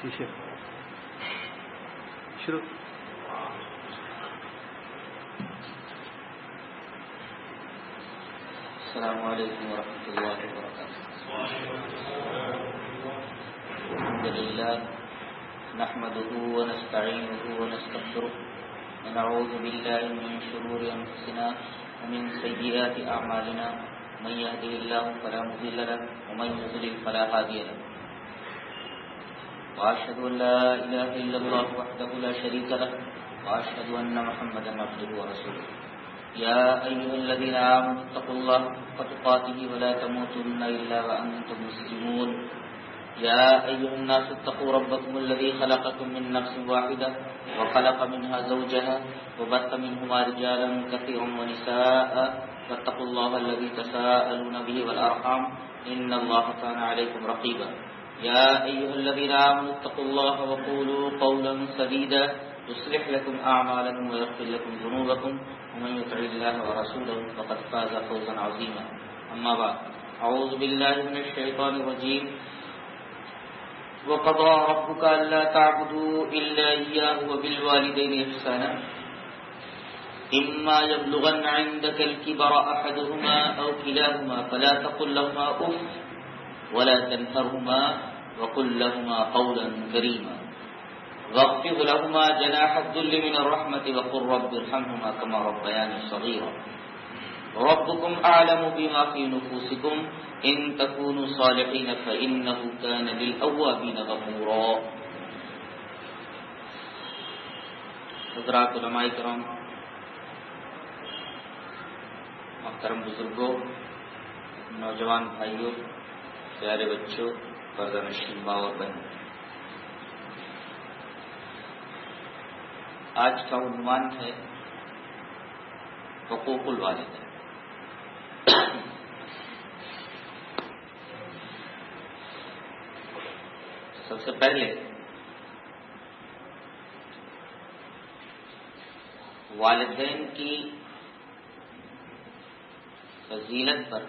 شروع. السلام علیکم ورحمۃ اللہ وبرکاتہ. الحمد للہ نحمده ونستعینه ونستغفره ونعوذ باللہ من شرور انفسنا ومن سیئات اعمالنا من يهده الله فلا مضل له ومن يضلل فلا هادي له واشهد ان لا اله الا الله وحده لا شريك له واشهد ان محمدا عبده ورسوله. يا ايها الذين امنوا اتقوا الله حق تقاته ولا تموتن الا وانتم مسلمون. يا ايها الناس اتقوا ربكم الذي خلقكم من نفس واحده وخلق منها زوجها وبث منهما رجالا كثيرا ونساء واتقوا الله الذي تساءلون به والارحام ان الله كان عليكم رقيبا. يا ايها الذين امنوا اتقوا الله وقولوا قولا سديدا يصلح لكم اعمالكم ويغفر لكم ذنوبكم ومن يطع الله ورسوله فقد فاز فوزا عظيما. اما بعد اعوذ بالله من الشيطان الرجيم. وقضى ربك الا تعبدوا الا اياه وبالوالدين احسانا اما يبلغن عندك الكبر احدهما او كلاهما فلا تقل لهما اف ولا تنهرهما وقل لهما قولا كريما واخفض لهما جناح الذل من الرحمة وقل رب ارحمهما كما ربياني صغيرا. ربكم اعلم بما في نفوسكم ان تكونوا صالحين فانه كان للاوابين غفورا. حضرات علماء کرام، محترم بزرگوں، نوجوان بھائیوں، پیارے بچوں، پردہ نشین ماں اور بہن، آج کا عنوان ہے حقوق الوالدین. سب سے پہلے والدین کی فضیلت پر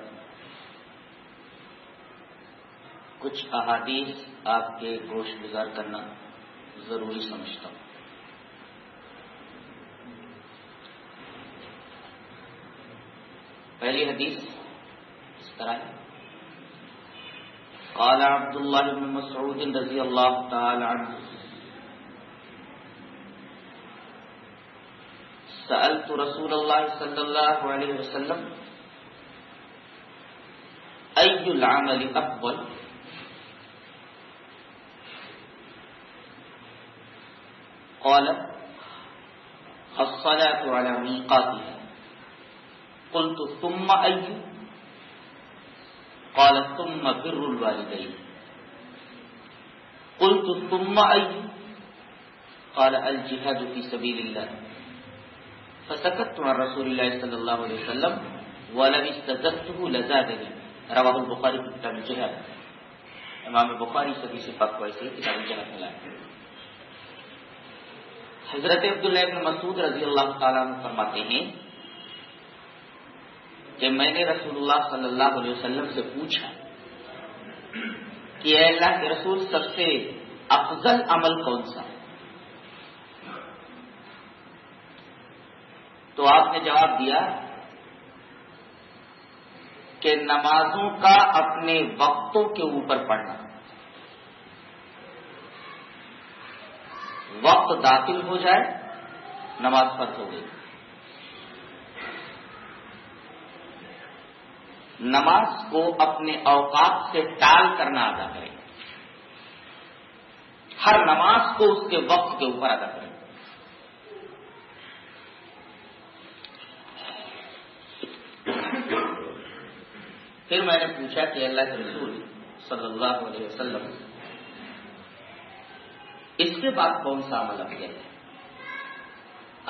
کچھ احادیث آپ کے گوش گزار کرنا ضروری سمجھتا ہوں. پہلی حدیث اس طرح ہے. قال عبد الله بن مسعود رضی اللہ تعالی عنہ سألت رسول الله صلی اللہ علیہ وسلم أي العمل أفضل؟ قال الصلاة على ميقاتها. قلت ثم أي؟ قال ثم بر الوالدين. قلت ثم أي؟ قال الجهاد في سبيل الله. فسكت عن رسول الله صلى الله عليه وسلم ولم استزدته لزادني. رواہ البخاری کتاب الجہاد. امام بخاری سے کسی پاک کو ایسے کتاب الجہاد میں لائے. حضرت عبداللہ بن مسعود رضی اللہ تعالیٰ عنہ فرماتے ہیں کہ میں نے رسول اللہ صلی اللہ علیہ وسلم سے پوچھا کہ اے اللہ کے رسول، سب سے افضل عمل کون سا ہے؟ تو آپ نے جواب دیا کہ نمازوں کا اپنے وقتوں کے اوپر پڑھنا. وقت داخل ہو جائے نماز فرض ہو گئی. نماز کو اپنے اوقات سے ٹال کرنا ادا کرے. ہر نماز کو اس کے وقت کے اوپر ادا کرے. پھر میں نے پوچھا کہ اللہ کے رسول صلی اللہ علیہ وسلم اس کے بعد کون سا عمل افضل ہے؟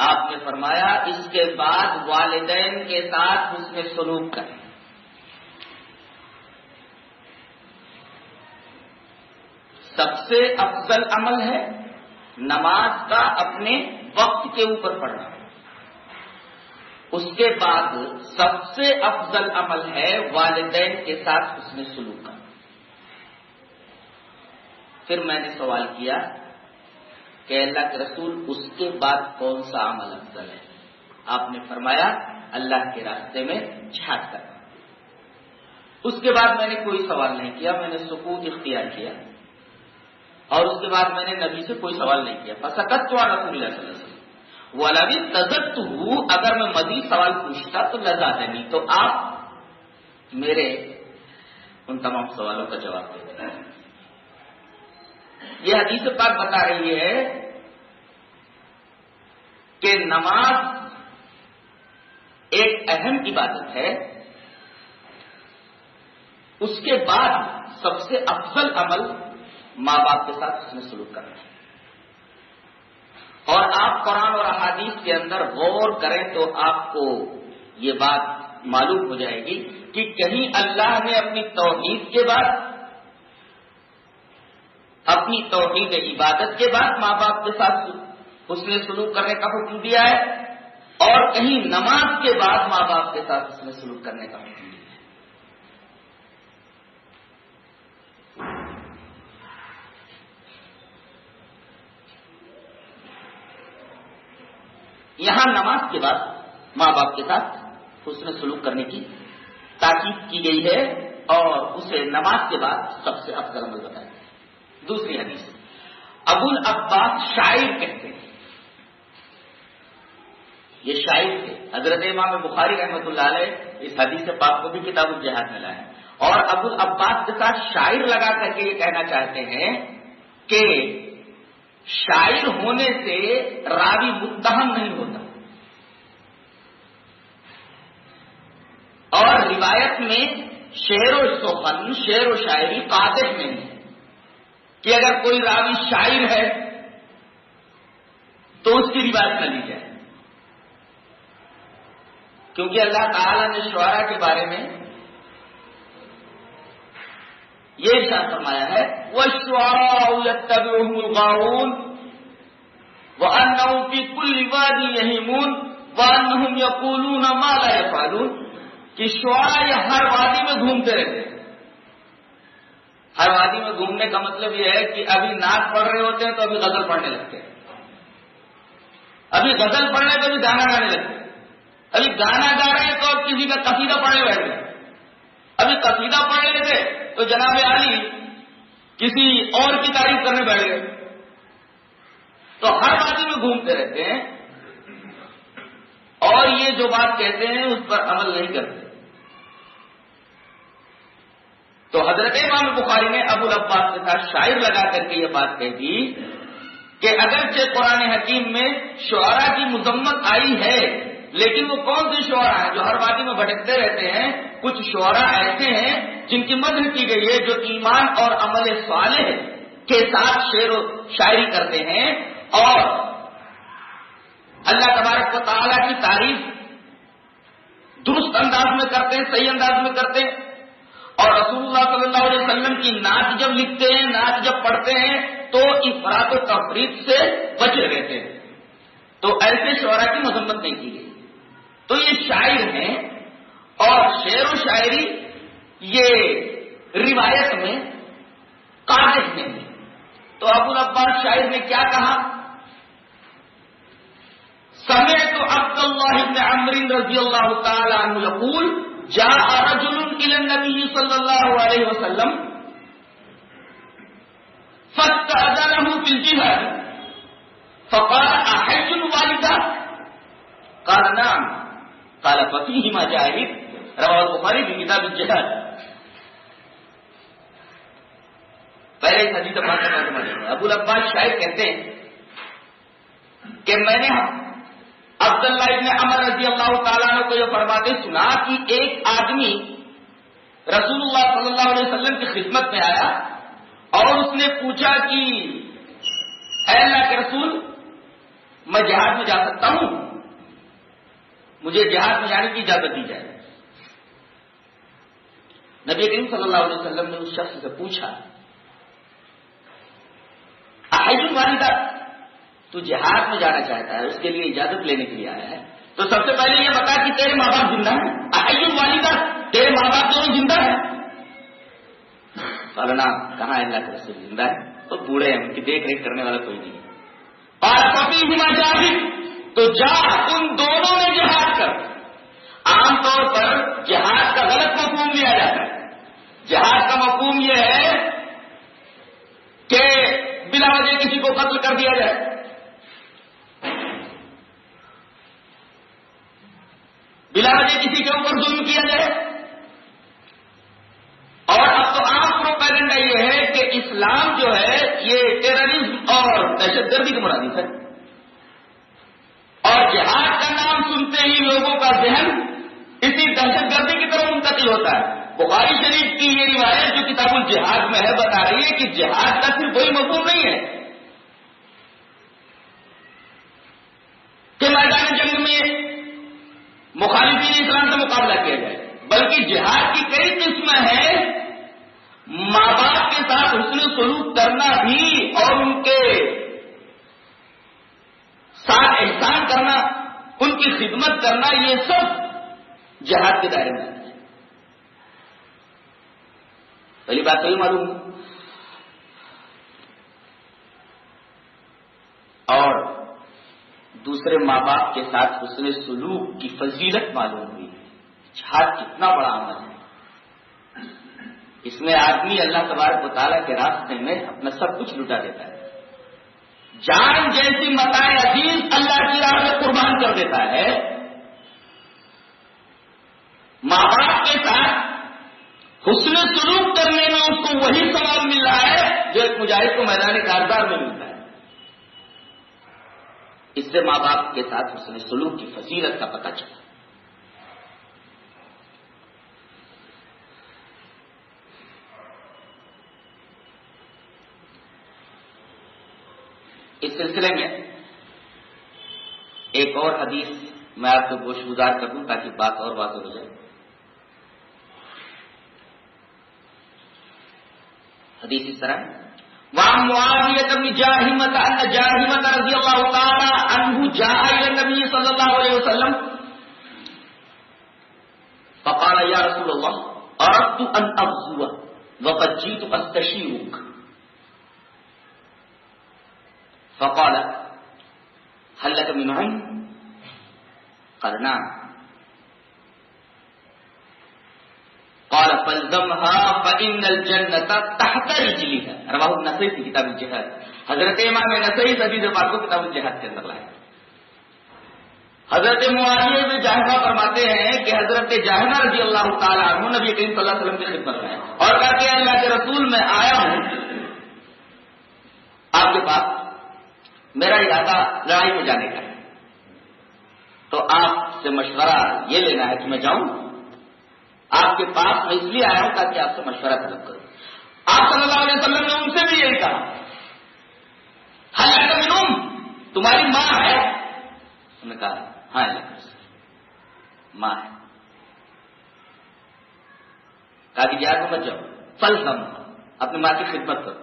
آپ نے فرمایا اس کے بعد والدین کے ساتھ حسن سلوک کریں. سب سے افضل عمل ہے نماز کا اپنے وقت کے اوپر پڑھنا. اس کے بعد سب سے افضل عمل ہے والدین کے ساتھ حسن سلوک کرنا. پھر میں نے سوال کیا کہ اللہ کے رسول اس کے بعد کون سا عمل افضل ہے؟ آپ نے فرمایا اللہ کے راستے میں جہاد کرنا۔ اس کے بعد میں نے کوئی سوال نہیں کیا، میں نے سکوت اختیار کیا، اور اس کے بعد میں نے نبی سے کوئی سوال نہیں کیا۔ فسکت عن رسول اللہ صلی اللہ علیہ وسلم وَلَوِ اتَّخَذْتُهُ، اگر میں مزید سوال پوچھتا تو لزادنی، تو آپ میرے ان تمام سوالوں کا جواب دیتے ہیں۔ یہ حدیث پاک بتا رہی ہے کہ نماز ایک اہم عبادت ہے، اس کے بعد سب سے افضل عمل ماں باپ کے ساتھ حسن سلوک کرنا ہے۔ اور آپ قرآن اور احادیث کے اندر غور کریں تو آپ کو یہ بات معلوم ہو جائے گی کہ کہیں اللہ نے اپنی توحید کے بعد، اپنی توحید عبادت کے بعد ماں باپ کے ساتھ حسن سلوک کرنے کا حکم دیا ہے، اور کہیں نماز کے بعد ماں باپ کے ساتھ حسن سلوک کرنے کا حکم دیا ہے۔ یہاں نماز کے بعد ماں باپ کے ساتھ حسن سلوک کرنے کی تاکید کی گئی ہے، اور اسے نماز کے بعد سب سے افضل عمل بتایا گیا ہے۔ دوسری حدیث، ابو العباس شاعر کہتے ہیں، یہ شاعر تھے، حضرت امام بخاری رحمۃ اللہ علیہ اس حدیث پاک کو بھی کتاب الجہاد میں لائے، اور ابو العباس کے ساتھ شاعر لگا کر کے یہ کہنا چاہتے ہیں کہ شاعر ہونے سے راوی متہم نہیں ہوتا، اور روایت میں شعر و سخن، شعر و شاعری قادح نہیں ہے کہ اگر کوئی راوی شاعر ہے تو اس کی روایت نہ لی جائے، کیونکہ اللہ تعالی نے شعراء کے بارے میں یہ ارشاد فرمایا ہے وَالشُّعَرَاءُ يَتَّبِعُهُمُ الْغَاوُونَ وَأَنَّهُمْ فِي كُلِّ وَادٍ يَهِيمُونَ وَأَنَّهُمْ يَقُولُونَ مَا لَا يَفْعَلُونَ، کہ شعراء یہ ہر وادی میں گھومتے رہتے ہیں۔ ہر وادی میں گھومنے کا مطلب یہ ہے کہ ابھی نعت پڑھ رہے ہوتے ہیں تو ابھی غزل پڑھنے لگتے ہیں، ابھی غزل پڑھنے تو ابھی گانا گانے لگتے ہیں، ابھی گانا گا رہے ہیں تو اب کسی کا قصیدہ پڑھنے بیٹھ گئے، ابھی قصیدہ پڑھ رہے تھے تو جناب علی کسی اور کی تعریف کرنے بیٹھ گئے۔ تو ہر وادی میں گھومتے رہتے ہیں، اور یہ جو بات کہتے ہیں اس پر عمل نہیں کرتے۔ تو حضرت امام بخاری نے ابو العباس کے ساتھ شاعر لگا کر کے یہ بات کہہ دی کہ اگرچہ قرآن حکیم میں شعراء کی مذمت آئی ہے، لیکن وہ کون سے شعراء ہیں جو ہر وادی میں بھٹکتے رہتے ہیں؟ کچھ شعراء ایسے ہیں جن کی مدح کی گئی ہے، جو ایمان اور عمل صالح کے ساتھ شعر و شاعری کرتے ہیں، اور اللہ تبارک و تعالیٰ کی تعریف درست انداز میں کرتے ہیں، صحیح انداز میں کرتے ہیں، اور رسول اللہ صلی اللہ علیہ وسلم کی نعت جب لکھتے ہیں، نعت جب پڑھتے ہیں تو افراط و تفریط سے بچے رہتے ہیں۔ تو ایسے شعراء کی مذمت نہیں کی گئی۔ تو یہ شاعر ہیں، اور شعر و شاعری یہ روایت میں قادح نہیں ہے۔ تو ابو العباس شاعر نے کیا کہا؟ سمعت عبد الله بن عمرو رضی اللہ تعالی عنہ یقول جاء رجل الى النبي صلی اللہ علیہ وسلم فاستأذنه في الجهاد فقال احج الوالدة قال نعم قال ففيهما جاهد رواه البخاری في کتاب الجہاد۔ پہلے اس حدیث پاک کا ترجمہ دیکھیں۔ ابو العباس شاعر کہتے ہیں کہ میں نے عبداللہ ابن عمر رضی اللہ تعالیٰ عنہ کو یہ فرماتے سنا کہ ایک آدمی رسول اللہ صلی اللہ علیہ وسلم کی خدمت میں آیا اور اس نے پوچھا کہ اے اللہ کے رسول، میں جہاد میں جا سکتا ہوں؟ مجھے جہاد میں جانے کی اجازت دی جائے۔ نبی کریم صلی اللہ علیہ وسلم نے اس شخص سے پوچھا احج الوالدہ، تو جہاد میں جانا چاہتا ہے، اس کے لیے اجازت لینے کے لیے آیا ہے، تو سب سے پہلے یہ بتا کہ تیرے ماں باپ زندہ ہیں؟ احج الوالدہ، تیرے ماں باپ دونوں زندہ ہیں؟ قالنا کہاں اللہ کے رسول زندہ ہے؟ تو بوڑھے ہیں، ان کی دیکھ ریکھ کرنے والا کوئی نہیں ہے. قال ففیہما جاہد، تو جا ان دونوں میں جہاد کر. عام طور پر جہاد کا غلط مفہوم لیا جاتا ہے. جہاد کا مفہوم یہ ہے کہ بلا وجہ کسی کو قتل کر دیا جائے، بلا وجہ کسی کے اوپر ظلم کیا جائے. اور اب تو عام پروپیگنڈا یہ ہے کہ اسلام جو ہے یہ ٹیررزم اور دہشت گردی کا مرادف ہے. اور جہاد کا نام سنتے ہی لوگوں کا ذہن اسی دہشت گردی کی طرف منتقل ہوتا ہے. بخاری شریف کی یہ روایت جو کتاب الجہاد میں ہے بتا رہی ہے کہ جہاد کا صرف وہی مفہوم نہیں ہے کہ میدان جنگ میں مخالفین اسلام سے مقابلہ کیا جائے، بلکہ جہاد کی کئی قسمیں ہیں. ماں باپ کے ساتھ حسن سلوک کرنا بھی اور ان کے ساتھ احسان کرنا، ان کی خدمت کرنا، یہ سب جہاد کے دائرے میں آتے ہیں. پہلی بات تو یہ معلوم ہے. اور دوسرے ماں باپ کے ساتھ حسن سلوک کی فضیلت معلوم ہوئی ہے. جہاد کتنا بڑا عمل ہے. اس میں آدمی اللہ تبارک و تعالیٰ کے راستے میں اپنا سب کچھ لٹا دیتا ہے. جان جیسی متاع عزیز اللہ کی راہ میں قربان کر دیتا ہے. ماں باپ کے ساتھ حسن سلوک کرنے میں اس کو وہی ثواب مل رہا ہے جو ایک مجاہد کو میدان کارزار میں ملتا ہے. اس سے ماں باپ کے ساتھ حسن سلوک کی فضیلت کا پتہ چلا. اس سلسلے میں ایک اور حدیث میں آپ کو گوش گزار کر دوں تاکہ بات اور واضح ہو جائے. حدیث اس طرح وعن معاویہ بن جاہمۃ ان جاہمۃ رضی اللہ تعالی عنہ جاء الى النبي صلی اللہ علیہ وسلم فقال یا رسول اللہ اردت ان اغزو وقد جئت استشيرك فقال هل لك من علم؟ قال نعم. قال فالزمها فإن الجنة تحت رجلها. رواه النسائی في کتاب الجہاد. حضرت امام نسائی حدیث پاک کو کتاب الجہاد کے اندر لائے. حضرت معاویہ بن جاہمہ فرماتے ہیں کہ حضرت جاہمہ رضی اللہ تعالی عنہ نبی کریم صلی اللہ علیہ وسلم کی خدمت میں اور کہتے ہیں اللہ کے رسول میں آیا ہوں آپ کے پاس، میرا ارادہ لڑائی میں جانے کا ہے، تو آپ سے مشورہ یہ لینا ہے کہ میں جاؤں. آپ کے پاس میں اس لیے آیا ہوں تاکہ آپ سے مشورہ طلب کروں. آپ صلی اللہ علیہ وسلم نے ان سے بھی یہی کہا حل لک من ام، تمہاری ماں ہے؟ انہوں نے کہا ہاں اللہ کے رسول ماں ہے. کہا کہ جہاد میں مت جاؤ، فلزم، اپنی ماں کی خدمت کرو،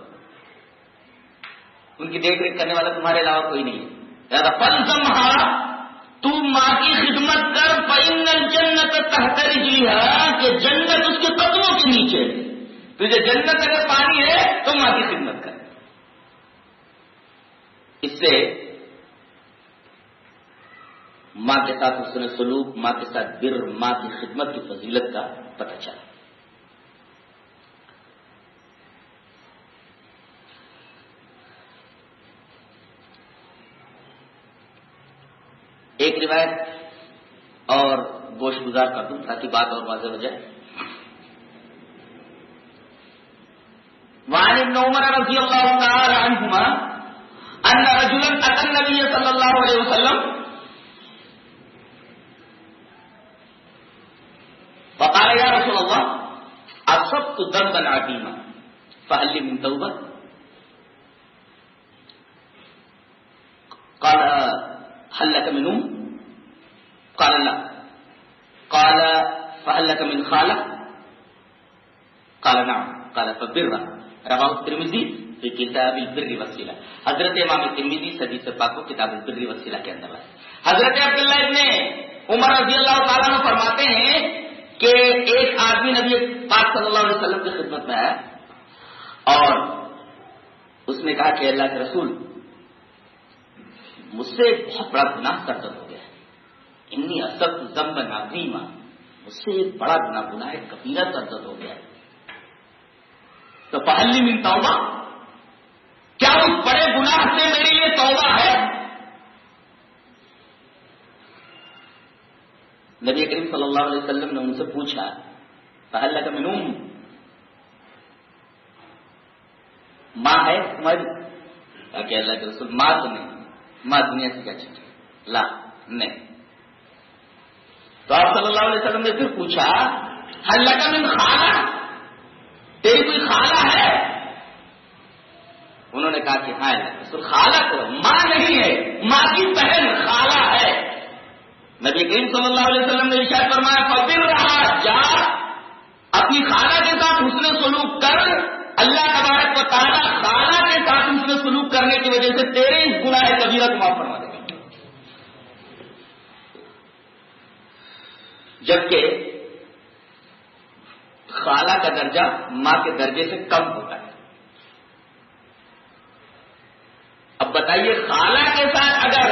ان کی دیکھ ریکھ کرنے والا تمہارے علاوہ کوئی نہیں ہے. لہذا فلزمھا، تو ماں کی خدمت کر، فإن الجنت تحت رجلھا، کہ جنت اس کے قدموں کے نیچے. تجھے جنت اگر پانی ہے تو ماں کی خدمت کر. اس سے ماں کے ساتھ حسن سلوک، ماں کے ساتھ بر، ماں کی خدمت کی فضیلت کا پتہ چلا. ایک روایت اور گوش گزار کر دوں تاکہ بات اور واضح ہو جائے. وعن ابن عمر رضی اللہ تعالی عنہما ان رجلا اتى النبي صلی اللہ علیہ وسلم فقال یا رسول اللہ اصبت ذنبا عظیما فهل لي من توبہ؟ قال هل لك من ام؟ قال لا. قال فهل لك من خالة؟ قال نعم. قال فبرها. رواه الترمذی فی کتاب البر والصلہ. حضرت امام ترمذی حدیث پاک کو کتاب البر والصلہ کے اندر ہے. حضرت عبداللہ ابن عمر رضی اللہ تعالیٰ عنہ فرماتے ہیں کہ ایک آدمی نبی پاک صلی اللہ علیہ وسلم کی خدمت میں آیا اور اس نے کہا کہ اللہ کے رسول مجھ سے بہت بڑا گناہ سرزد ہو گیا ہے، انی اصبت ذنبا عظیما، مجھ سے ایک بڑا گناہ کبیرہ سرزد ہو گیا ہے، تو فہل لی من توبہ، کیا اس بڑے گناہ سے میرے لیے توبہ ہے؟ نبی کریم صلی اللہ علیہ وسلم نے ان سے پوچھا فہل لک من ام، ماں ہے تمہاری؟ کہا کہ اللہ کے رسول ماں تو نہیں، ماں دنیا سے کیا چیز ہے، لا نہیں۔ تو آپ صلی اللہ علیہ وسلم نے پھر پوچھا هل لک من خالہ، تیری کوئی خالہ ہے؟ انہوں نے کہا کہ ہاں اللہ کے رسول خالہ تو ماں نہیں ہے، ماں کی بہن خالہ ہے۔ نبی کریم صلی اللہ علیہ وسلم نے ارشاد فرمایا فبر رہا، جا اپنی خالہ کے ساتھ حسن سلوک کر، اللہ تبارک و تعالیٰ خالہ کے ساتھ حسن سلوک کرنے کی وجہ سے تیرے اس گناہ کبیرہ کو معاف فرما دے گا۔ جبکہ خالہ کا درجہ ماں کے درجے سے کم ہوتا ہے۔ اب بتائیے خالہ کے ساتھ اگر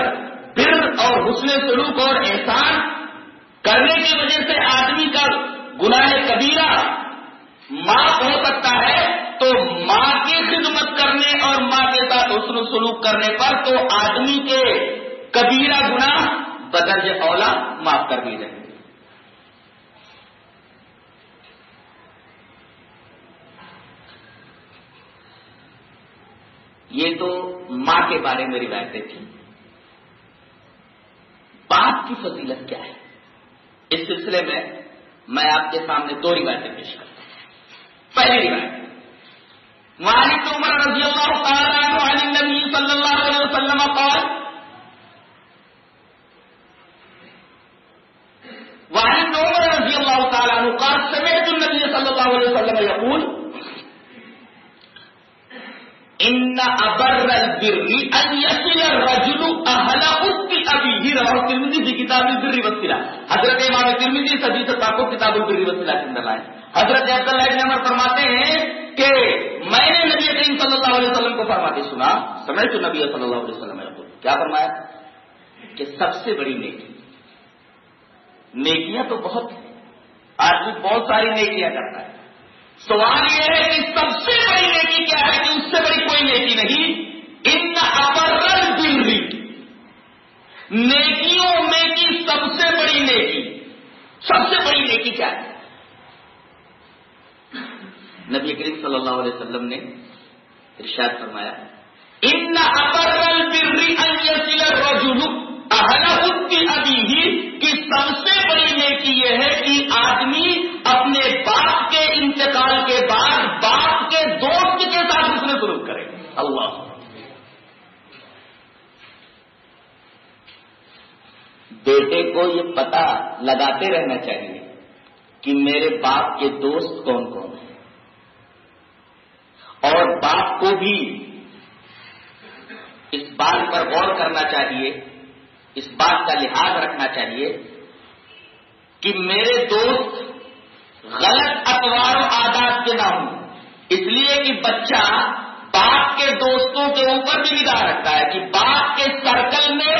بر اور حسن سلوک اور احسان کرنے کی وجہ سے آدمی کا گناہ کبیرہ معاف ہو سکتا ہے، تو ماں کی خدمت کرنے اور ماں کے ساتھ حسن سلوک کرنے پر تو آدمی کے کبیرہ گناہ بدرجہ اولا معاف کر دی جائیں گے۔ یہ تو ماں کے بارے میں روایتیں تھیں۔ باپ کی فضیلت کیا ہے، اس سلسلے میں آپ کے سامنے دو روایتیں پیش کرتا ہوں۔ پہلی روایت وعن ابن عمر رضی اللہ تعالی عنہ عن النبی صلی اللہ علیہ وسلم قال وعن ابن عمر رضی اللہ تعالی عنہ قال سمعت النبی صلی اللہ علیہ وسلم یقول ان ابر البر ان يصل الرجل اهل اخت ابيه رواه الترمذي في كتاب البر والصلة۔ حضرت امام ترمذی حدیث پاک کو کتاب البر والصلة کے اندر لائے۔ حضرت عبداللہ ابن عمر فرماتے ہیں کہ میں نے نبی کریم صلی اللہ علیہ وسلم کو فرماتے سنا، سمعت نبی صلی اللہ علیہ وسلم نے کیا فرمایا کہ سب سے بڑی نیکی، نیکیاں تو بہت ہیں، آدمی بہت ساری نیکیاں کرتا ہے، سوال یہ ہے کہ سب سے بڑی نیکی کیا ہے کہ اس سے بڑی کوئی نیکی نہیں۔ ان ابر البر، نیکیوں میں کی سب سے بڑی نیکی، سب سے بڑی نیکی کیا ہے؟ نبی کریم صلی اللہ علیہ وسلم نے ارشاد فرمایا ان ابر البر ان يصل الرجل اهل اخت ابيه، کہ سب سے بڑی نیکی یہ ہے کہ آدمی اپنے باپ کے انتقال کے بعد باپ کے دوست کے ساتھ حسن سلوک کرے۔ اللہ، بیٹے کو یہ پتہ لگاتے رہنا چاہیے کہ میرے باپ کے دوست کون کون ہیں، اور باپ کو بھی اس بات پر غور کرنا چاہیے، اس بات کا لحاظ رکھنا چاہیے کہ میرے دوست غلط اطوار و عادات کے نہ ہوں، اس لیے کہ بچہ باپ کے دوستوں کے اوپر بھی نگاہ رکھتا ہے کہ باپ کے سرکل میں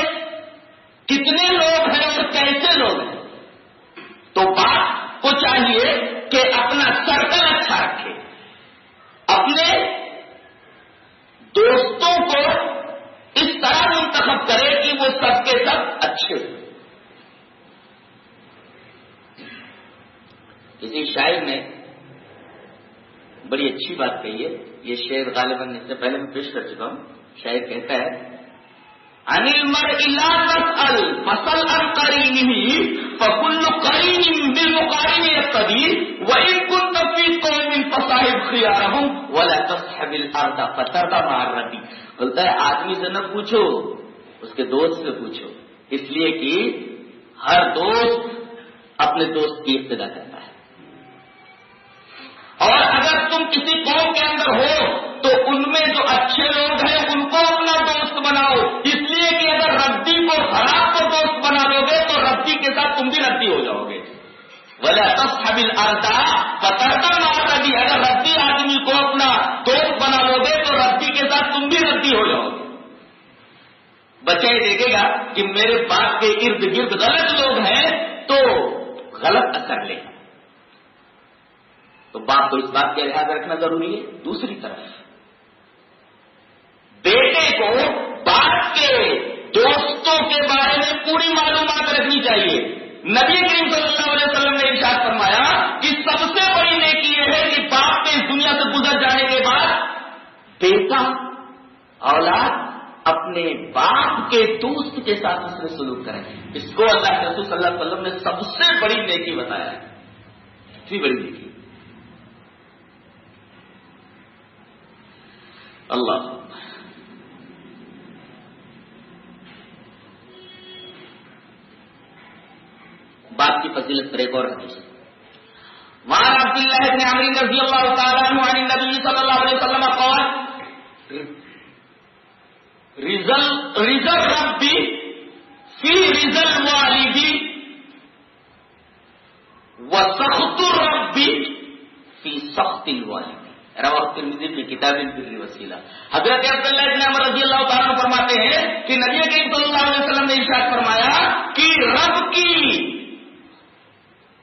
کتنے لوگ ہیں اور کیسے لوگ ہیں، تو باپ کو چاہیے کہ اپنا سرکل اچھا رکھے، اپنے دوستوں کو اس طرح منتخب کرے کہ وہ سب کے سب اچھے ہوں۔ کسی شاعر نے بڑی اچھی بات کہی ہے، یہ شعر غالباً اس سے پہلے میں پیش کر چکا ہوں۔ شاعر کہتا ہے عن المرء لا تسأل فسل عن قرينه فكل قرين بالمقارن يقتدي وإن كنت في قوم فصاحب خيارهم ولا تصحب الأرض فترضى مع الردي۔ بولتا ہے آدمی سے نہ پوچھو، اس کے دوست سے پوچھو، اس لیے کہ ہر دوست اپنے دوست کی اقتدا کرتا ہے، اور اگر تم کسی قوم کے اندر ہو تو ان میں جو اچھے لوگ ہیں ان کو اپنا دوست بناؤ، اس لیے کہ اگر ردی کو خراب کو دوست بنا لو گے تو ردی کے ساتھ تم بھی ردی ہو جاؤ گے۔ وَلَا تَصْحَبِ الْأَرْضَ فَتَرْضَى مَعَ الرَّدِي، اگر ردی آدمی کو اپنا دوست بچہ یہ دیکھے گا کہ میرے باپ کے ارد گرد غلط لوگ ہیں تو غلط اثر لے، تو باپ کو اس بات کا لحاظ رکھنا ضروری ہے۔ دوسری طرف بیٹے کو باپ کے دوستوں کے بارے میں پوری معلومات رکھنی چاہیے۔ نبی کریم صلی اللہ علیہ وسلم نے ارشاد فرمایا کہ سب سے بڑی نیکی یہ ہے کہ باپ کے اس دنیا سے گزر جانے کے بعد بیٹا اولاد اپنے باپ کے دوست کے ساتھ اس میں سلوک کریں۔ اس کو اللہ کے رسول صلی اللہ علیہ وسلم نے سب سے بڑی نیکی بتایا ہے، اتنی بڑی نیکی۔ اللہ باپ کی فضیلت پر ایک اور حدیث وعن عبد الله بن عمرو رضی اللہ تعالی عنہ عن النبي صلی اللہ علیہ وسلم قال رضا الرب في رضا الوالد وسخط الرب في سخط الوالد رواه الترمذی في کتاب البر والصلہ۔ حضرت عبداللہ بن عمر رضی اللہ تعالیٰ عنہ فرماتے ہیں کہ نبی کریم صلی اللہ علیہ وسلم نے ارشاد فرمایا کہ رب کی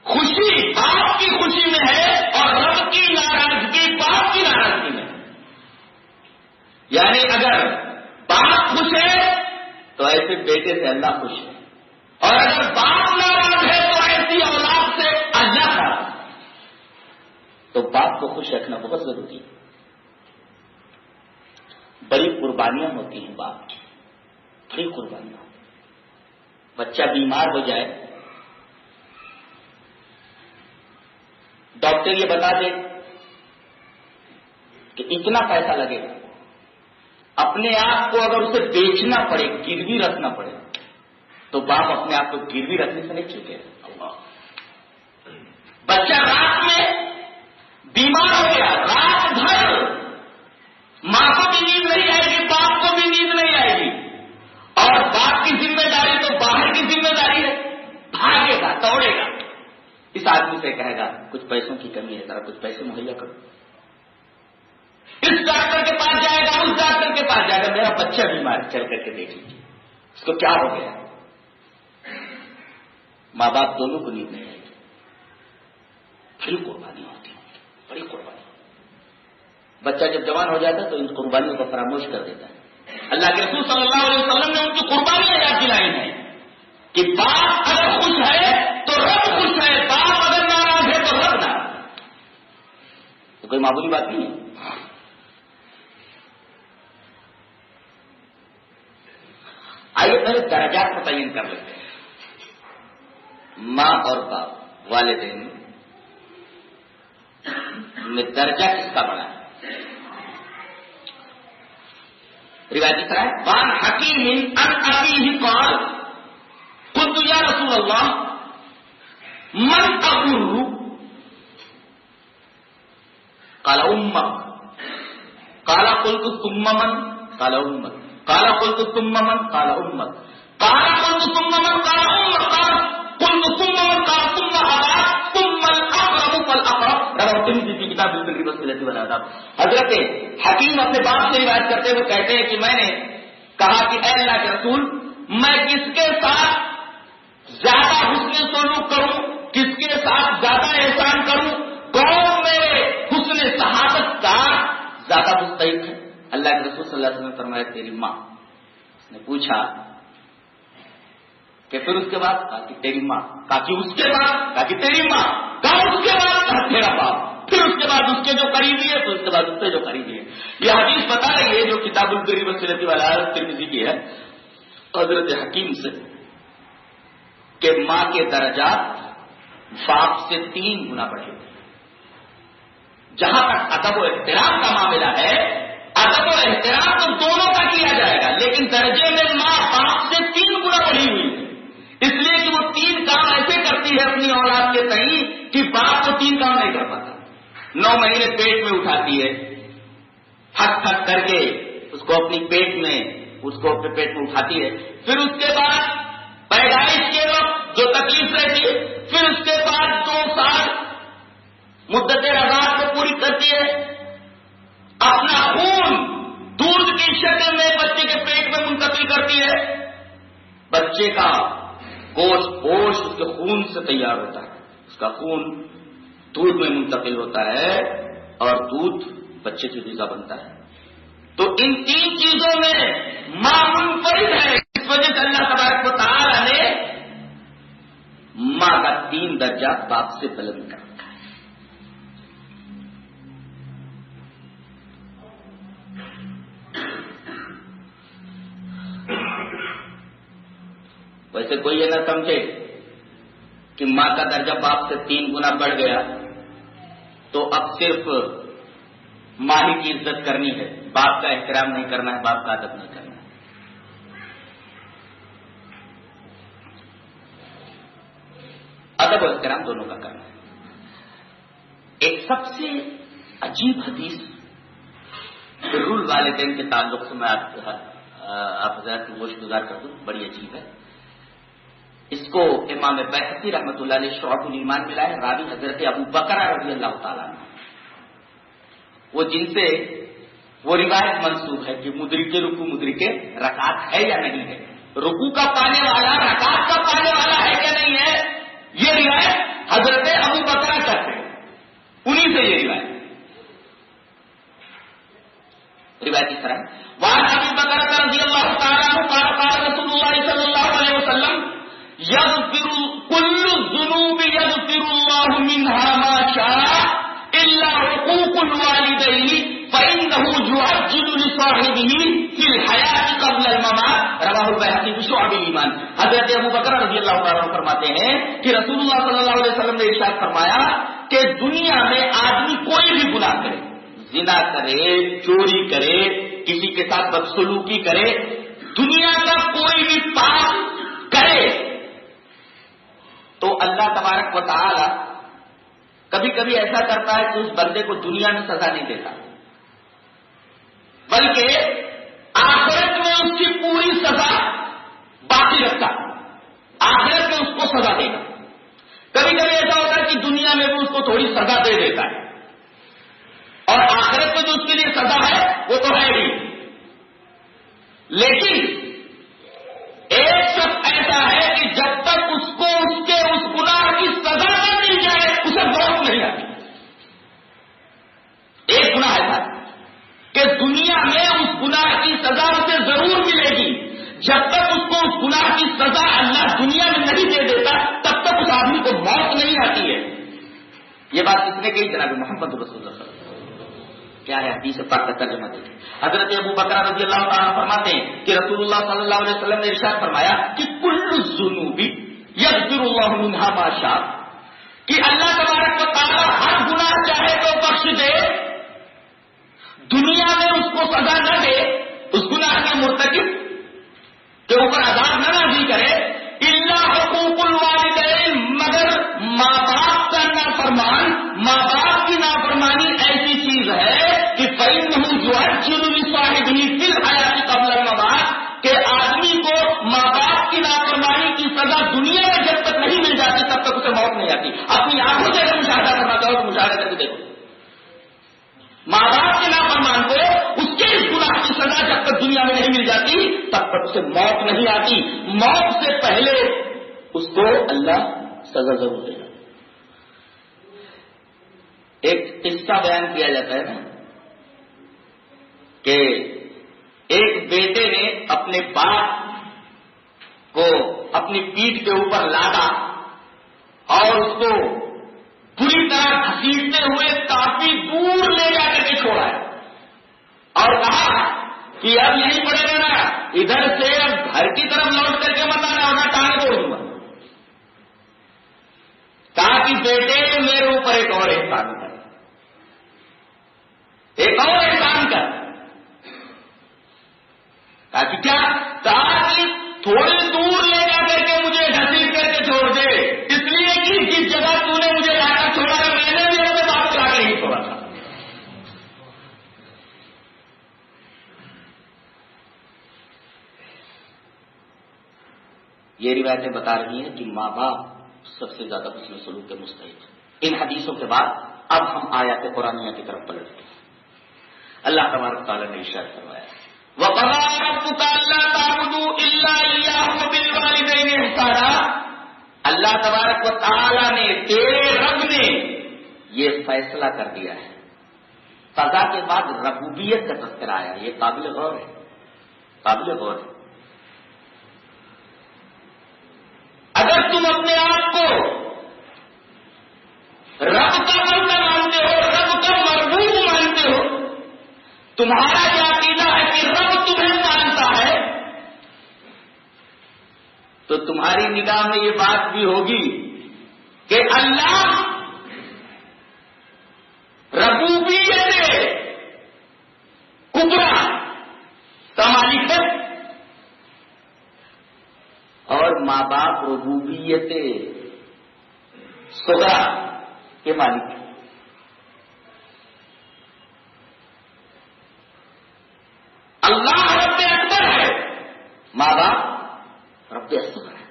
خوشی باپ کی خوشی میں ہے اور رب کی ناراضگی باپ کی ناراضگی میں ہے۔ یعنی اگر باپ خوش ہے تو ایسے بیٹے سے اللہ خوش ہے، اور اگر باپ ناراض ہے تو ایسی اولاد سے اللہ ناراض ہے۔ تو باپ کو خوش رکھنا بہت ضروری ہے۔ بڑی قربانیاں ہوتی ہیں باپ کی، بڑی قربانیاں ہوتی ہیں۔ بچہ بیمار ہو جائے، ڈاکٹر یہ بتا دے کہ اتنا پیسہ لگے گا، اپنے آپ کو اگر اسے بیچنا پڑے، گروی رکھنا پڑے، تو باپ اپنے آپ کو گروی رکھنے سے نہیں چکے۔ بچہ رات میں بیمار ہو گیا، رات بھر ماں کو بھی نیند نہیں آئے گی، باپ کو بھی نیند نہیں آئے گی، اور باپ کی ذمہ داری تو باہر کی ذمہ داری ہے، بھاگے گا، دوڑے گا، اس آدمی سے کہے گا کچھ پیسوں کی کمی ہے، ذرا کچھ پیسے مہیا کرو۔ اس ڈاکٹر کے پاس جائے گا، اس ڈاکٹر کے پاس جائے گا، میرا بچہ بیمار، چل کر کے دیکھ لیجیے اس کو کیا ہو گیا۔ ماں باپ دونوں کو نیند نہیں آئے گی، بڑی قربانی ہوتی ہے، بڑی قربانی۔ بچہ جب جوان ہو جاتا ہے تو ان قربانیوں کو فراموش کر دیتا ہے۔ اللہ کے رسول صلی اللہ علیہ وسلم نے ان کی قربانیاں یاد دلائی ہیں کہ باپ اگر خوش ہے تو رب خوش ہے، باپ اگر ناراض ہے تو رب ناراض ہے۔ تو کوئی معمولی بات نہیں ہے۔ آئیے پہلے درجات متعین کر لیتے ہیں۔ ماں اور باپ والدین میں درجہ کس کا بنا ہے؟ روایت اس طرح ہے، وعن حکیم عن ابیہ قال قلت یا رسول اللہ من أبر قال أمك قال قلت ثم من قال أمك قال قلت ثم من قال أمك قال قلت ثم من قال أمك قال قلت ثم من قال ثم أباك ثم الأقرب فالأقرب رواه الترمذي في كتاب البر والصلة والآداب۔ حضرت حکیم اپنے باپ سے روایت کرتے ہوئے کہتے ہیں کہ میں نے کہا کہ اے اللہ کے رسول، میں کس کے ساتھ زیادہ حسن سلوک کروں، کس کے ساتھ زیادہ احسان کروں، کون میرے حسن صحابت کا زیادہ مستحق ہے؟ اللہ کے رسول صلی اللہ علیہ وسلم نے فرمایا تیری ماں۔ اس نے پوچھا کہ پھر اس کے بعد؟ کہا کہ تیری ماں۔ کہا کہ اس کے بعد؟ کہا کہ تیری ماں۔ کہا اس کے بعد؟ کہا تیرا باپ۔ پھر اس کے بعد اس کے جو قریبی ہے، پھر اس کے بعد اس سے جو قریبی ہے۔ یہ حدیث بتا رہی ہے جو کتاب البر والصلۃ والآداب ترمذی کی ہے حضرت حکیم سے کہ ماں کے درجات باپ سے 3 گنا بڑھے۔ جہاں تک ادب و احترام کا معاملہ ہے، ادب و احترام تو دونوں کا کیا جائے گا، لیکن درجے میں ماں باپ سے 3 گنا بڑھی ہوئی ہے، اس لیے کہ وہ 3 کام ایسے کرتی ہے اپنی اولاد کے تئیں کہ باپ کو 3 کام نہیں کر پاتا۔ 9 مہینے پیٹ میں اٹھاتی ہے، تھک تھک کر کے اس کو اپنے پیٹ میں اٹھاتی ہے، پھر اس کے بعد پیدائش کے وقت جو تکلیف رہتی ہے، پھر اس کے بعد 2 سال مدت رضاعت کو پوری کرتی ہے، اپنا خون دودھ کی شکل میں بچے کے پیٹ میں منتقل کرتی ہے، بچے کا گوشت اس کے خون سے تیار ہوتا ہے، اس کا خون دودھ میں منتقل ہوتا ہے اور دودھ بچے کی غذا بنتا ہے۔ تو ان تین چیزوں میں ماں منفرد ہے، اس وجہ سے اللہ تبارک و تعالی نے ماں کا 3 درجہ باپ سے بلند کر رکھا ہے۔ ویسے کوئی یہ نہ سمجھے کہ ماں کا درجہ باپ سے 3 گنا بڑھ گیا تو اب صرف ماں ہی کی عزت کرنی ہے، باپ کا احترام نہیں کرنا ہے، باپ کا ادب نہیں کرنا ہے۔ ادب و احترام دونوں کا کرنا ہے۔ ایک سب سے عجیب حدیث بر الوالدین کے تعلق سے میں آپ حضرات کی گوشت گزار کر دوں، بڑی عجیب ہے۔ اس کو امام بیہقی رحمۃ اللہ علیہ شعب الایمان ملا ہے، راوی حضرت ابو بکر رضی اللہ تعالیٰ عنہ، وہ جن سے وہ روایت منسوب ہے کہ مدرک رکوع مدرک رکعت ہے یا نہیں ہے، رکوع کا پانے والا رکعت کا پانے والا ہے یا نہیں ہے، یہ روایت حضرت ابو بکر کرتے ہیں، انہی سے یہ روایت اس طرح ہے۔ وعن ابی بکر رضی اللہ تعالیٰ عنہ قال قال رسول اللہ صلی اللہ علیہ وسلم يغفر كل الذنوب يغفر الله منها ما شاء إلا حقوق الوالدين فإنه يعجل لصاحبه في الحياة قبل الممات رواه البيهقي في شعب الإيمان۔ حضرت ابو بکر رضی اللہ تعالیٰ عنہ فرماتے ہیں کہ رسول اللہ صلی اللہ علیہ وسلم نے ارشاد فرمایا کہ دنیا میں آدمی کوئی بھی گناہ کرے، زنا کرے، چوری کرے، کسی کے ساتھ بدسلوکی کرے، دنیا کا کوئی بھی پاپ کرے تو اللہ تبارک و تعالی کبھی کبھی ایسا کرتا ہے کہ اس بندے کو دنیا میں سزا نہیں دیتا، بلکہ آخرت میں اس کی پوری سزا باقی رکھتا، آخرت میں اس کو سزا دے گا۔ کبھی کبھی ایسا ہوتا ہے کہ دنیا میں بھی اس کو تھوڑی سزا دے دیتا ہے اور آخرت میں جو اس کے لیے سزا ہے وہ تو ہے ہی، لیکن ایک شخص ایسا ہے کہ جب تک اس کو اس کے اس گناہ کی سزا نہ مل جائے اسے موت نہیں آتی۔ ایک گناہ ایسا ہے کہ دنیا میں اس گناہ کی سزا اسے ضرور ملے گی، جب تک اس کو اس گناہ کی سزا اللہ دنیا میں نہیں دے دیتا تب تک اس آدمی کو موت نہیں آتی ہے۔ یہ بات کس نے کہی؟ جناب محمد رسول اللہ صلی اللہ علیہ وسلم۔ کیا ہے حدیث پاک کا ترجمہ دیکھیں۔ حضرت ابو بکر رضی اللہ تعالیٰ فرماتے ہیں کہ رسول اللہ صلی اللہ علیہ وسلم نے ارشاد فرمایا کہ کل الذنوب یغفر اللہ منها ما شاء، کہ اللہ تبارک و تعالیٰ ہر گناہ چاہے تو بخش دے، دنیا میں اس کو سزا نہ دے، اس گناہ کے مرتکب کے اوپر عذاب نہ نازل کرے، الا حقوق الوالدین، مگر ماں باپ کا نافرمان، ماں باپ کی نافرمانی ایسی چیز ہے کہ فإنه يعجل لصاحبه في الحياة قبل الممات، کہ آدمی کو ماں باپ کی نافرمانی کی سزا دنیا میں جب تک نہیں مل جاتی تب تک اسے موت نہیں آتی۔ اپنی آنکھوں سے اگر مشاہدہ کرنا چاہو تو مشاہدہ کر کے دیکھو، ماں باپ کے نافرمان کو اس کے اس گناہ کی سزا جب تک دنیا میں نہیں مل جاتی تب تک اسے موت نہیں آتی، موت سے پہلے اس کو اللہ سزا ضرور دے گا۔ ایک قصہ بیان کیا جاتا ہے نا کہ ایک بیٹے نے اپنے باپ کو اپنی پیٹھ کے اوپر لادا اور اس کو پوری طرح گھسیٹتے ہوئے کافی دور لے جا کر کے چھوڑا ہے اور کہا کہ اب یہیں پڑے رہنا، ادھر سے اب گھر کی طرف لوٹ کر کے مت آنا ورنہ ٹانگ توڑ دوں گا۔ کہا کہ بیٹے میرے اوپر ایک اور احسان کر، ایک اور احسان کر۔ کہا کہ کیا؟ کہا کہ تھوڑی دور لے جا کر کے مجھے گھسیٹ کر کے چھوڑ دے، اس لیے کہ جس جگہ تو نے مجھے لا کر چھوڑا ہے میں نے بھی اپنے باپ کو لا کر نہیں چھوڑا تھا۔ یہ روایتیں بتا رہی ہیں کہ ماں باپ سب سے زیادہ حسن سلوک کے مستحق۔ ان حدیثوں کے بعد اب ہم آیات قرآنیہ کی طرف پلٹتے ہیں۔ اللہ تبارک تعالیٰ نے ارشاد فرمایا وَقَضَىٰ رَبُّكَ أَلَّا تَعْبُدُوا إِلَّا إِيَّاهُ وَبِالْوَالِدَيْنِ إِحْسَانًا. اللہ تبارک و تعالی نے، تیرے رب نے یہ فیصلہ کر دیا ہے. قضا کے بعد ربوبیت کا تذکرہ آیا. یہ قابل غور ہے، قابل غور ہے. اگر تم اپنے آپ کو رب کا بندہ مانتے ہو، رب کا مربوب مانتے ہو، تمہارا یہ عقیدہ ہے کہ رب تمہیں مانتا ہے، تو تمہاری نگاہ میں یہ بات بھی ہوگی کہ اللہ ربوبیت کبریٰ کا مالک ہے اور ماں باپ ربوبیت صغریٰ کے مالک ہے. اللہ رب اکبر ہے، ماں باپ رب اصغر ہے.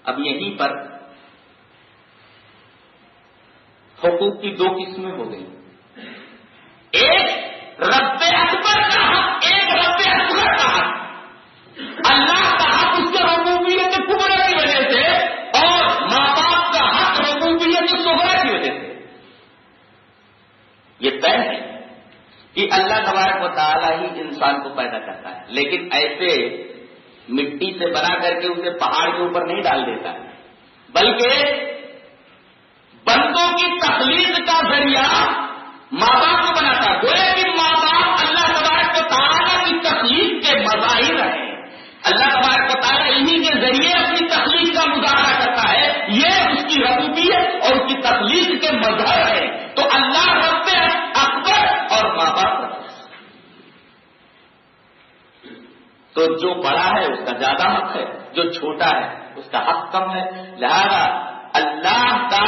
اب یہیں پر حقوق کی دو قسمیں ہو گئی. ایک رب اکبر کا حق، ایک رب اصغر کا حق. اللہ کا حق اس کے ربوبیت کبریٰ کی وجہ سے اور ماں باپ کا حق ربوبیت صغریٰ کی وجہ سے. یہ طے ہے کہ اللہ تبارک و تعالیٰ ہی انسان کو پیدا کرتا ہے، لیکن ایسے مٹی سے بنا کر کے اسے پہاڑ کے اوپر نہیں ڈال دیتا ہے، بلکہ بندوں کی تخلیق کا ذریعہ ماں باپ کو بناتا ہے. گویا کہ ماں باپ اللہ تبارک و تعالیٰ کی تخلیق کے مظاہر ہیں. اللہ تبارک و تعالیٰ انہی کے ذریعے اپنی تخلیق کا مظاہرہ کرتا ہے. یہ اس کی ربوبیت اور اس کی تخلیق کے مظہر ہے. تو اللہ رب اکبر اور ماں باپ رب. تو جو بڑا ہے اس کا زیادہ حق ہے، جو چھوٹا ہے اس کا حق کم ہے. لہذا اللہ کا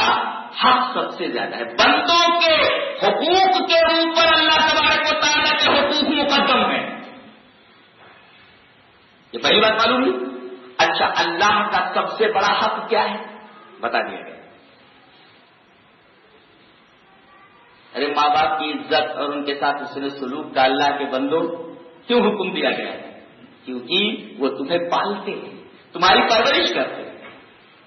حق سب سے زیادہ ہے. بندوں کے حقوق کے اوپر اللہ تبارک و تعالیٰ کے حقوق مقدم ہیں. یہ پہلی بات معلوم ہوئی. اچھا، اللہ کا سب سے بڑا حق کیا ہے بتا دیا گیا. ارے ماں باپ کی عزت اور ان کے ساتھ حسن سلوک کا اللہ کے بندوں کیوں حکم دیا گیا ہے؟ کیونکہ وہ تمہیں پالتے ہیں، تمہاری پرورش کرتے ہیں.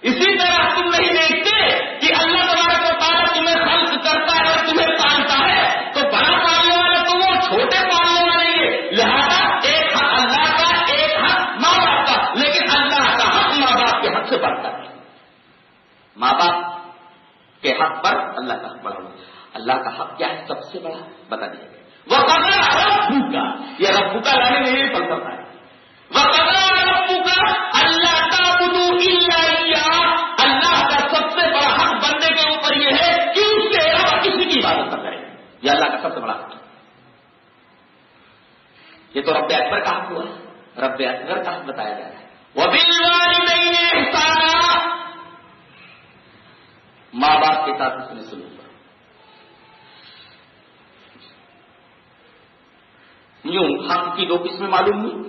اسی طرح تم نہیں دیکھتے کہ اللہ تبارک و تعالیٰ تمہیں خلق کرتا ہے اور تمہیں پالتا ہے، تو بڑا پالنے والا تو وہ، چھوٹے پالنے والے یہ. لہذا ایک حق اللہ کا، ایک حق ماں باپ کا، لیکن اللہ کا حق ماں باپ کے حق سے بڑھتا ہے. ماں باپ کے حق پر اللہ کا حق بڑھا. اللہ کا حق کیا ہے سب سے بڑا بتا دیا گیا. وَقَضَىٰ رَبُّكَ، یہ رب کا لانے میں یہ فلسفہ ہے. وَقَضَىٰ رَبُّكَ أَلَّا تَعْبُدُوا إِلَّا إِيَّاهُ، اللہ کا سب سے بڑا حق بندے کے اوپر یہ ہے کہ اس کے علاوہ کسی کی عبادت نہ کرے. یہ اللہ کا سب سے بڑا حق ہے. یہ تو رب اکبر کا حق ہوا، رب اصغر کا حق بتایا جا رہا ہے. وَبِالْوَالِدَيْنِ إِحْسَانًا، ماں باپ کے ساتھ حسن سلوک. یوں حق کی دو قسمیں معلوم ہوئی.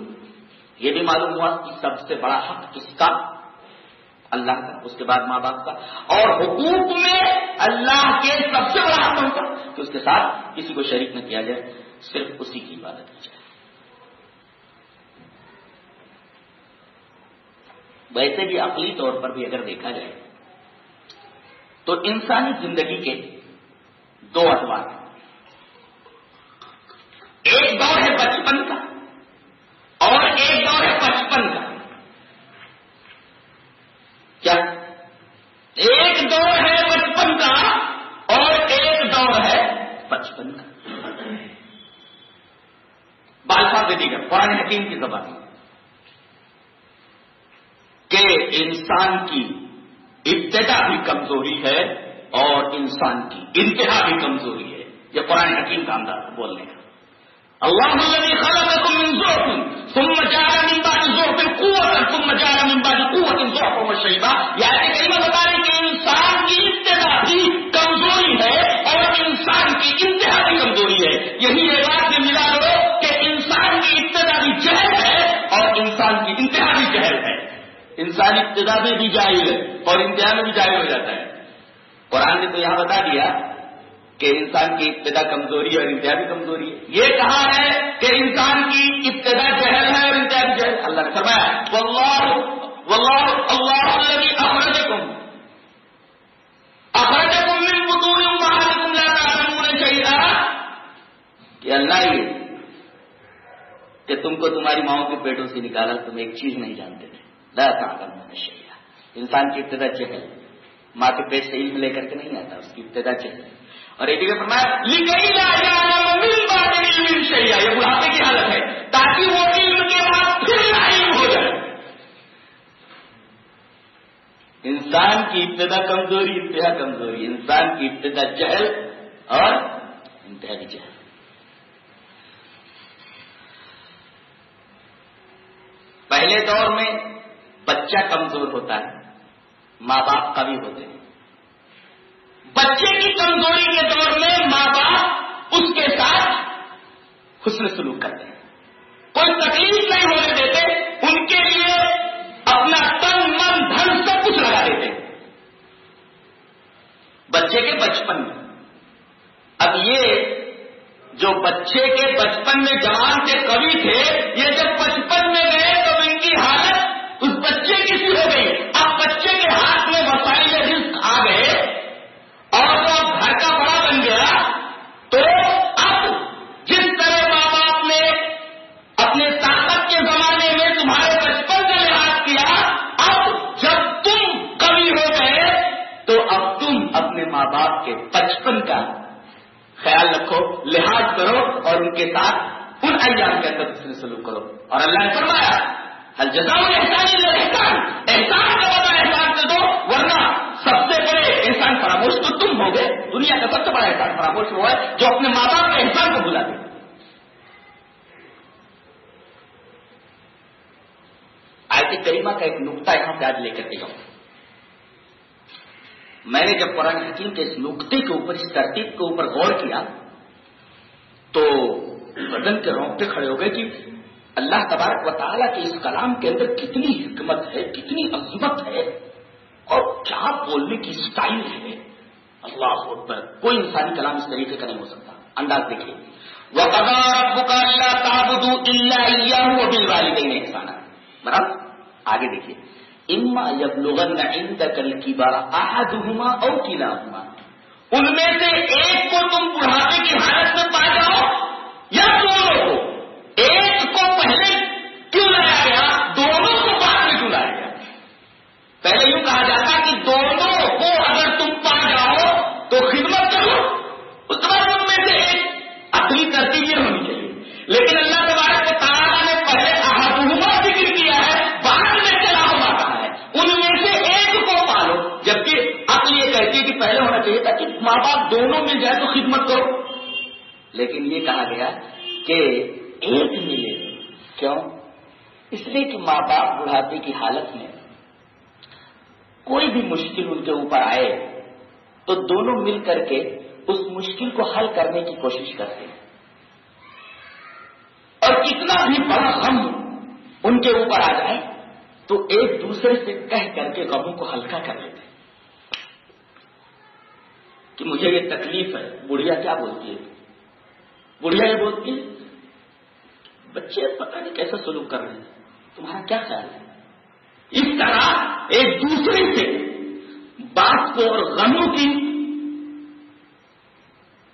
یہ بھی معلوم ہوا کہ سب سے بڑا حق کس کا؟ اللہ کا، اس کے بعد ماں باپ کا. اور حقوق میں اللہ کے سب سے بڑا حق کون سا؟ کہ اس کے ساتھ کسی کو شریک نہ کیا جائے، صرف اسی کی عبادت کی جائے. ویسے بھی عقلی طور پر بھی اگر دیکھا جائے تو انسانی زندگی کے دو ادوار ہیں. ایک دور ہے بچپن کا اور ایک دور ہے بچپن کا. کیا؟ ایک دور ہے بچپن کا اور ایک دور ہے بچپن کا. بالفاظ دیگر قرآن حکیم کی زبان کہ انسان کی ابتدا بھی کمزوری ہے اور انسان کی انتہا بھی کمزوری ہے. یہ قرآن حکیم کا انداز بولنے کا. اللہ الذی خلقکم من ضعف ثم جعل من بعد ضعف قوة ثم جعل من بعد قوة ضعفا وشیبا. یہ آیت کریمہ بتا رہی کہ انسان کی ابتدا بھی کمزوری ہے اور انسان کی انتہا بھی کمزوری ہے. یہی یہ بات بھی ملا لو کہ انسان کی ابتدا بھی جہل ہے اور انسان کی انتہا بھی جہل ہے. انسان ابتدا میں بھی جاہل ہے اور انتہا میں بھی جاہل ہو جاتا ہے. قرآن نے تو یہاں بتا دیا کہ انسان کی ابتدا کمزوری اور انتہا بھی کمزوری ہے. یہ کہا ہے کہ انسان کی ابتدا جہل ہے اور انتہا بھی جہل. اللہ نے فرمایا واللہ الذی اخرجکم من بطون امہاتکم لا تعلمون شیئا. کہ اللہ ہی کہ تم کو تمہاری ماؤں کے پیٹوں سے نکالا تم ایک چیز نہیں جانتے تھے. لا تعلمون شیئا. انسان کی ابتدا جہل, ماں کے پیٹ سے علم لے کر کے نہیں آتا, اس کی ابتدا جہل. اور ایک جگہ فرمایا لِكَيْ لَا يَعْلَمَ مِن بَعْدِ عِلْمٍ شَيْئًا. یہ بڑھاپے کی حالت ہے تاکہ وہ علم کے بعد پھر علم ہو جائے. انسان کی ابتدا کمزوری, انتہا کمزوری. انسان کی ابتدا جہل اور انتہا بھی جہل. پہلے دور میں بچہ کمزور ہوتا ہے, ماں باپ قوی ہوتے ہیں. بچے کی کمزوری کے دور میں ماں باپ اس کے ساتھ حسن سلوک کرتے ہیں, کوئی تکلیف نہیں ہونے دیتے, ان کے لیے اپنا تن من دھن سب کچھ لگا دیتے بچے کے بچپن میں. اب یہ جو بچے کے بچپن میں جوان سے قوی تھے, یہ جب بچپن میں گئے تو ان کی حالت اس بچے کی سی ہو گئی. اب بچے کے ہاتھ میں وسائل رزق آ گئے اور وہ گھر کا بڑا بن گیا, تو اب جس طرح ماں باپ نے اپنے طاقت کے زمانے میں تمہارے بچپن کا لحاظ کیا, اب جب تم قوی ہو گئے تو اب تم اپنے ماں باپ کے بچپن کا خیال رکھو, لحاظ کرو اور ان کے ساتھ ان ایام کے اندر دوسرے سلوک کرو. اور اللہ نے فرمایا هل جزاء الاحسان الا الاحسان. احسان کا بدلہ احسان سے دو, ورنہ سب سے بڑے احسان فراموش تو تم ہو گئے. دنیا کا سب سے بڑا احسان فراموش ہوا ہے جو اپنے ماں باپ کے احسان کو بھلا دے. آیت کریمہ کا ایک نقطہ یہاں پہ آج لے کر کے جاؤں. میں نے جب قرآن حکیم کے اس نقطے کے اوپر, اس ترتیب کے اوپر غور کیا تو بدن کے رونگٹے کھڑے ہو گئے کہ اللہ تبارک و تعالیٰ کے اس کلام کے اندر کتنی حکمت ہے, کتنی عظمت ہے, اور کیا بولنے کی سٹائل ہے. اللہ اکبر. کوئی انسانی کلام اس طریقے کا نہیں ہو سکتا. انداز دیکھیے, وَقَضَىٰ رَبُّكَ أَلَّا تَعْبُدُوا إِلَّا إِيَّاهُ وَبِالْوَالِدَيْنِ إِحْسَانًا. برابر. آگے دیکھیے, اما یبلغن عندک الکبر احدہما او کلاہما. ان میں سے ایک کو تم بڑھاپے کی حالت میں پا جاؤ یا دونوں کو. ایک کو پہلے کیوں لایا گیا, دونوں کو بعد میں کیوں لایا گیا؟ پہلے یوں کہا جاتا کہ دونوں کو اگر تم پا جاؤ تو خدمت کرو, اس کے بعد ان میں سے ایک اصلی ترتیب یہ ہونی چاہیے. لیکن اللہ تبارک و تعالیٰ نے پہلے احدہما ذکر کیا ہے, بعد میں کلاہما کہا ہے. ان میں سے ایک کو پالو, جبکہ عقل یہ کہتی ہے کہ پہلے ہونا چاہیے تھا کہ ماں باپ دونوں مل جائے تو خدمت کرو. لیکن یہ کہا گیا کہ ایک ملے. کیوں؟ اس لیے کہ ماں باپ بڑھاپے کی حالت میں کوئی بھی مشکل ان کے اوپر آئے تو دونوں مل کر کے اس مشکل کو حل کرنے کی کوشش کرتے ہیں, اور کتنا بھی بڑا غم ان کے اوپر آ جائے تو ایک دوسرے سے کہہ کر کے غموں کو ہلکا کر لیتے ہیں کہ مجھے یہ تکلیف ہے. بڑھیا کیا بولتی ہے؟ بڑھیا یہ بولتی ہے بچے پتہ نہیں کیسا سلوک کر رہے ہیں, تمہارا کیا خیال ہے؟ اس طرح ایک دوسرے سے بات کو اور غموں کی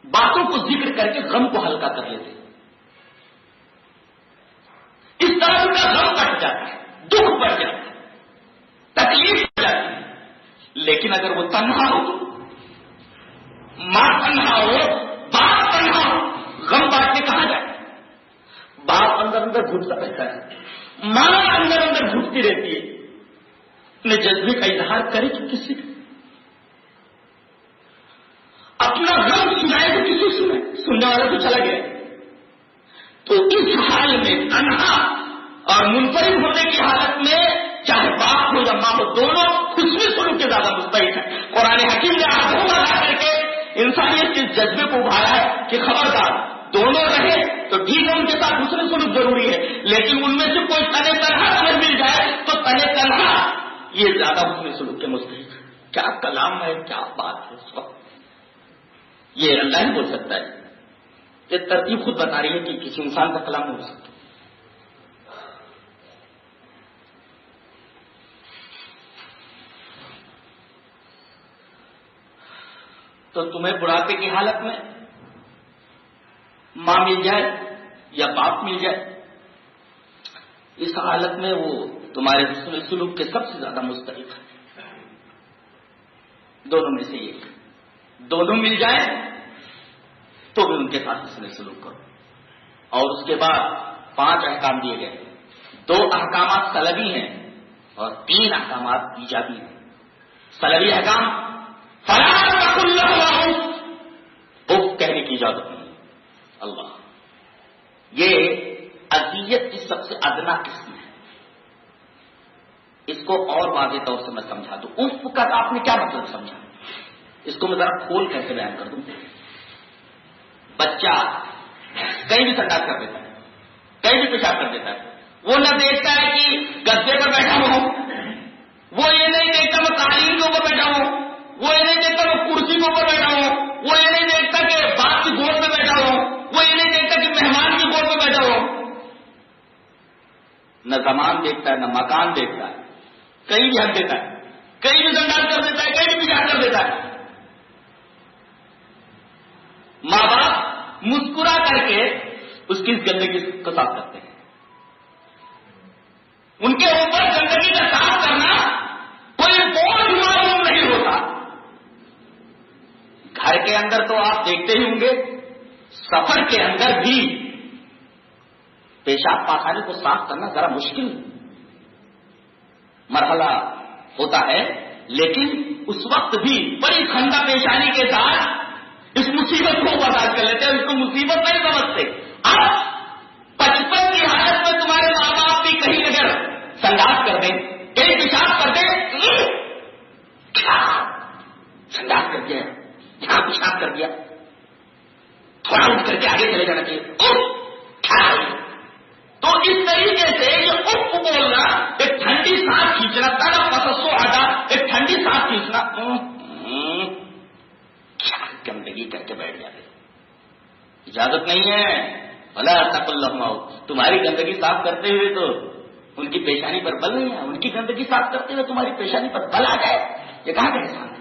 باتوں کو ذکر کر کے غم کو ہلکا کر لیتے ہیں. اس طرح ان کا غم کٹ جاتا ہے, دکھ بڑھ جاتا ہے, تکلیف ہو جاتی ہے. لیکن اگر وہ تنہا ہو, ماں تنہا ہو, باپ تنہا ہو, غم بانٹنے کہاں جائے؟ باپ اندر اندر گھٹتا رہتا ہے, ماں اندر اندر گھٹتی رہتی ہے. اپنے جذبے کا اظہار کرے تو کسی اپنا غم سنائے تو کسی سنے, سننے والا تو چلا گیا. تو اس حال میں تنہا اور منفرد ہونے کی حالت میں چاہے باپ ہو یا ماں ہو, دونوں حسن سلوک کے زیادہ مستحق ہیں. قرآن حکیم نے آنکھوں میں لا کر کے انسانیت کے جذبے کو ابھارا ہے کہ خبردار دونوں رہے تو ٹھیک ہے, ان کے ساتھ حسن سلوک ضروری ہے, لیکن ان میں سے کوئی تنے تنہا اگر مل جائے تو تنے تنہا یہ زیادہ حسن سلوک کے مستحق. کیا کلام ہے, کیا بات ہے. اس وقت یہ اللہ ہی بول سکتا ہے. یہ ترتیب خود بتا رہی ہے کہ کسی انسان کا کلام نہیں ہو سکتا. تو تمہیں بڑھاپے کی حالت میں ماں مل جائے یا باپ مل جائے، اس حالت میں وہ تمہارے حسن سلوک کے سب سے زیادہ مستحق ہے. دونوں میں سے ایک، دونوں مل جائیں تو بھی ان کے ساتھ حسن سلوک کرو. اور اس کے بعد 5 احکام دیے گئے. 2 احکامات سلبی ہیں اور 3 احکامات ایجابی ہیں. سلبی احکام فلا تقل لهما اف کہنے کی اجازت نہیں. اللہ، یہ اذیت کی سب سے ادنا قسم ہے. اس کو اور واضح طور سے میں سمجھا دوں. اف کا آپ نے کیا مطلب سمجھا، اس کو میں ذرا کھول کر کے بیان کر دوں. بچہ کہیں بھی سنڈاس کر دیتا ہے، کہیں بھی پیشاب کر دیتا ہے. وہ نہ دیکھتا ہے کہ گدے پر بیٹھا ہوں، وہ یہ نہیں دیکھتا میں قالین کے اوپر بیٹھا ہوں، وہ یہ نہیں دیکھتا میں کرسی کے اوپر بیٹھا ہوں، وہ یہ نہیں دیکھتا کہ باپ کی گود میں بیٹھا ہوں، وہ یہ نہیں دیکھتا کہ مہمان کی گود میں بیٹھا ہوں. نہ زمان دیکھتا ہے، نہ مکان دیکھتا ہے. کہیں بھی ہٹ دیتا ہے، کہیں بھی سنڈاس کر دیتا ہے، کہیں بھی پیشاب کر دیتا ہے. ماں باپ مسکرا کر کے اس کی گندگی کو صاف کرتے ہیں. ان کے اوپر گندگی کا صاف کرنا کوئی بہت معلوم نہیں ہوتا. گھر کے اندر تو آپ دیکھتے ہی ہوں گے، سفر کے اندر بھی پیشاب پاخانے کو صاف کرنا ذرا مشکل مرحلہ ہوتا ہے. لیکن اس وقت بھی بڑی خندہ پیشانی کے ساتھ اس مصیبت کو برداشت کر لیتے ہیں، اس کو مصیبت نہیں سمجھتے. اب 55 کی حالت میں تمہارے ماں باپ بھی کہیں اگر سنڈاس کر دیں، کہیں پیشاب کر دیں، سنڈاس کر دیا، یہاں پیشاب کر دیا، تھوڑا اٹھ کر کے آگے چلے جانا چاہیے. تو اس طریقے سے یہ اف بولنا، ایک ٹھنڈی سانس کھینچنا، تڑپ پسسو آتا، ایک ٹھنڈی سانس کھینچنا، گندگی کر کے بیٹھ جاتے. اجازت نہیں ہے. بھلا تقل لهما، تمہاری گندگی صاف کرتے ہوئے تو ان کی پیشانی پر بل نہیں ہے، ان کی گندگی صاف کرتے ہوئے تمہاری پیشانی پر بل آ جائے، یہ کہاں کا احسان ہے.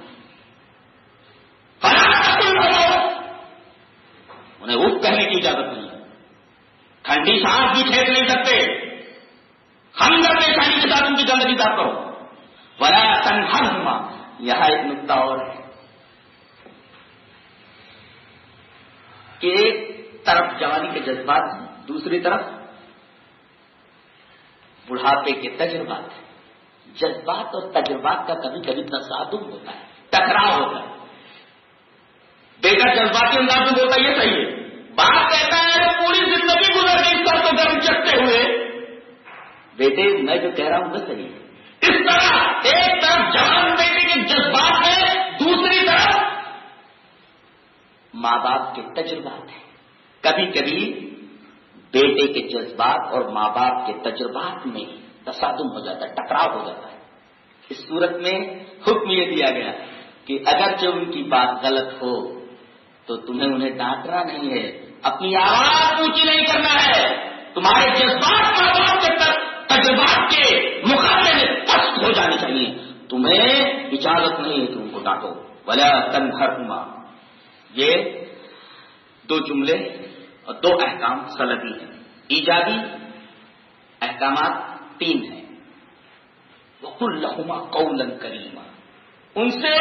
فلا تقل لهما، انہیں اف کہنے کی اجازت نہیں ہے. ٹھنڈی سانس بھی کھینچ نہیں سکتے. ہمدرد پیشانی کے ساتھ ان کی گندگی صاف کرو. ولا تنهرهما، یہاں ایک نقطہ اور ہے کہ ایک طرف جوانی کے جذبات ہیں، دوسری طرف بڑھاپے کے تجربات ہیں. جذبات اور تجربات کا کبھی کبھی تصادم ہوتا ہے، ٹکراؤ ہوتا ہے. بیٹا جذباتی انداز میں بولتا ہے، یہ صحیح ہے. باپ کہتا ہے پوری زندگی گزر گئی سر تو گرم چکتے ہوئے. بیٹے میں جو کہہ رہا ہوں وہ صحیح ہے. اس طرح ایک طرف جوان بیٹے کے جذبات ہیں، دوسری طرف ماں باپ کے تجربات ہیں. کبھی کبھی بیٹے کے جذبات اور ماں باپ کے تجربات میں تصادم ہو جاتا ہے، ٹکراؤ ہو جاتا ہے. اس صورت میں حکم یہ دیا گیا کہ اگرچہ ان کی بات غلط ہو تو تمہیں انہیں ڈانٹنا نہیں ہے، اپنی آواز اونچی نہیں کرنا ہے. تمہارے جذبات ماں باپ کے تجربات کے مقابلے میں پست ہو جانے چاہیے. تمہیں اجازت نہیں ہے کہ ان کو ڈانٹو. ولا تنہرهما، یہ 2 جملے اور 2 احکام سلبی ہیں. ایجابی احکامات 3 ہیں. وقل لهما قولا کریما، ان سے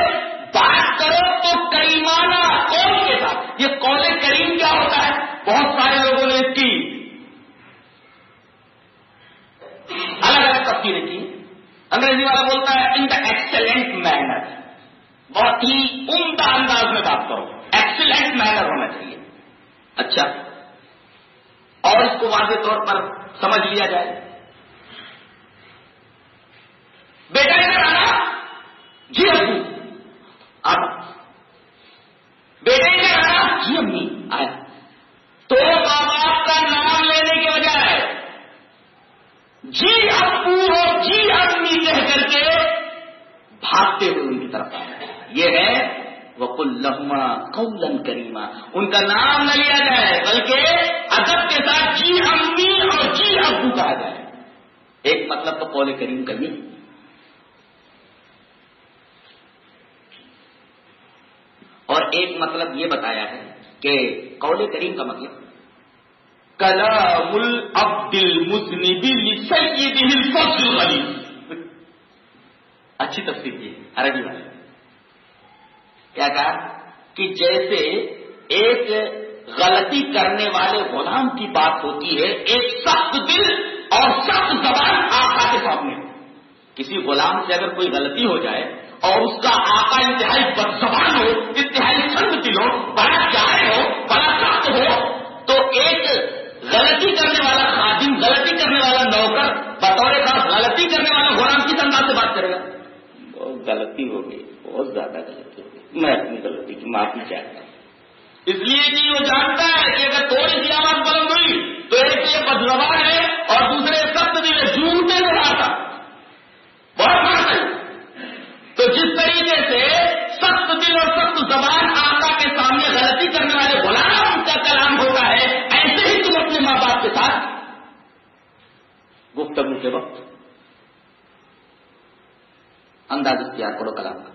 بات کرو تو کریمانہ قول کے ساتھ. یہ قول کریم کیا ہوتا ہے؟ بہت سارے لوگوں نے اس کی الگ الگ تفسیریں کی. انگریزی والا بولتا ہے ان دا ایکسلنٹ مینر، بہت ہی عمدہ انداز میں بات کرو، ایکسلنٹ مینر ہونا چاہیے. اچھا، اور اس کو واضح طور پر سمجھ لیا جائے. بیٹا ادھر آنا، جی ابو. اب بیٹے ادھر آنا، جی امی. آیا تو ماں باپ کا نام لینے کے بجائے جی ابو اور جی امی کہہ کر کے بھاگتے ہوئے ان کی طرف آنا. یہ ہے وقل لہما قولا کریما، ان کا نام نہ لیا جائے بلکہ ادب کے ساتھ جی امی اور جی ابو کہا جائے. ایک مطلب تو قول کریم کا یہ، اور ایک مطلب یہ بتایا ہے کہ قول کریم کا مطلب کلام العبد المذنب لسیدہ الفضل الغلیظ. اچھی تفسیر کی عربی والے کیا کہا کہ جیسے ایک غلطی کرنے والے غلام کی بات ہوتی ہے، ایک سخت دل اور سخت زبان آقا کے سامنے. کسی غلام سے اگر کوئی غلطی ہو جائے اور اس کا آقا انتہائی بد زبان ہو، انتہائی سخت دل ہو، بڑا جاہل ہو، بڑا سخت ہو، تو ایک غلطی کرنے والا خادم، غلطی کرنے والا نوکر بطور خاص غلطی کرنے والا غلام کس انداز سے بات کرے گا؟ بہت غلطی ہو گئی، بہت زیادہ غلطی ہو گئی، میں اپنی غلطی کی معافی چاہتا ہوں. اس لیے کہ وہ جانتا ہے کہ اگر تھوڑی سی آواز بلند ہوئی تو ایک یہ بدزبان ہے اور دوسرے سخت دل ہے، جھوٹے سے رہتا بہت بات ہے. تو جس طریقے سے سخت دل اور سخت زبان آقا کے سامنے غلطی کرنے والے غلام کا کلام ہوتا ہے، ایسے ہی تم اپنے ماں باپ کے ساتھ گفتگو کے وقت انداز اختیار کرو کلام کا.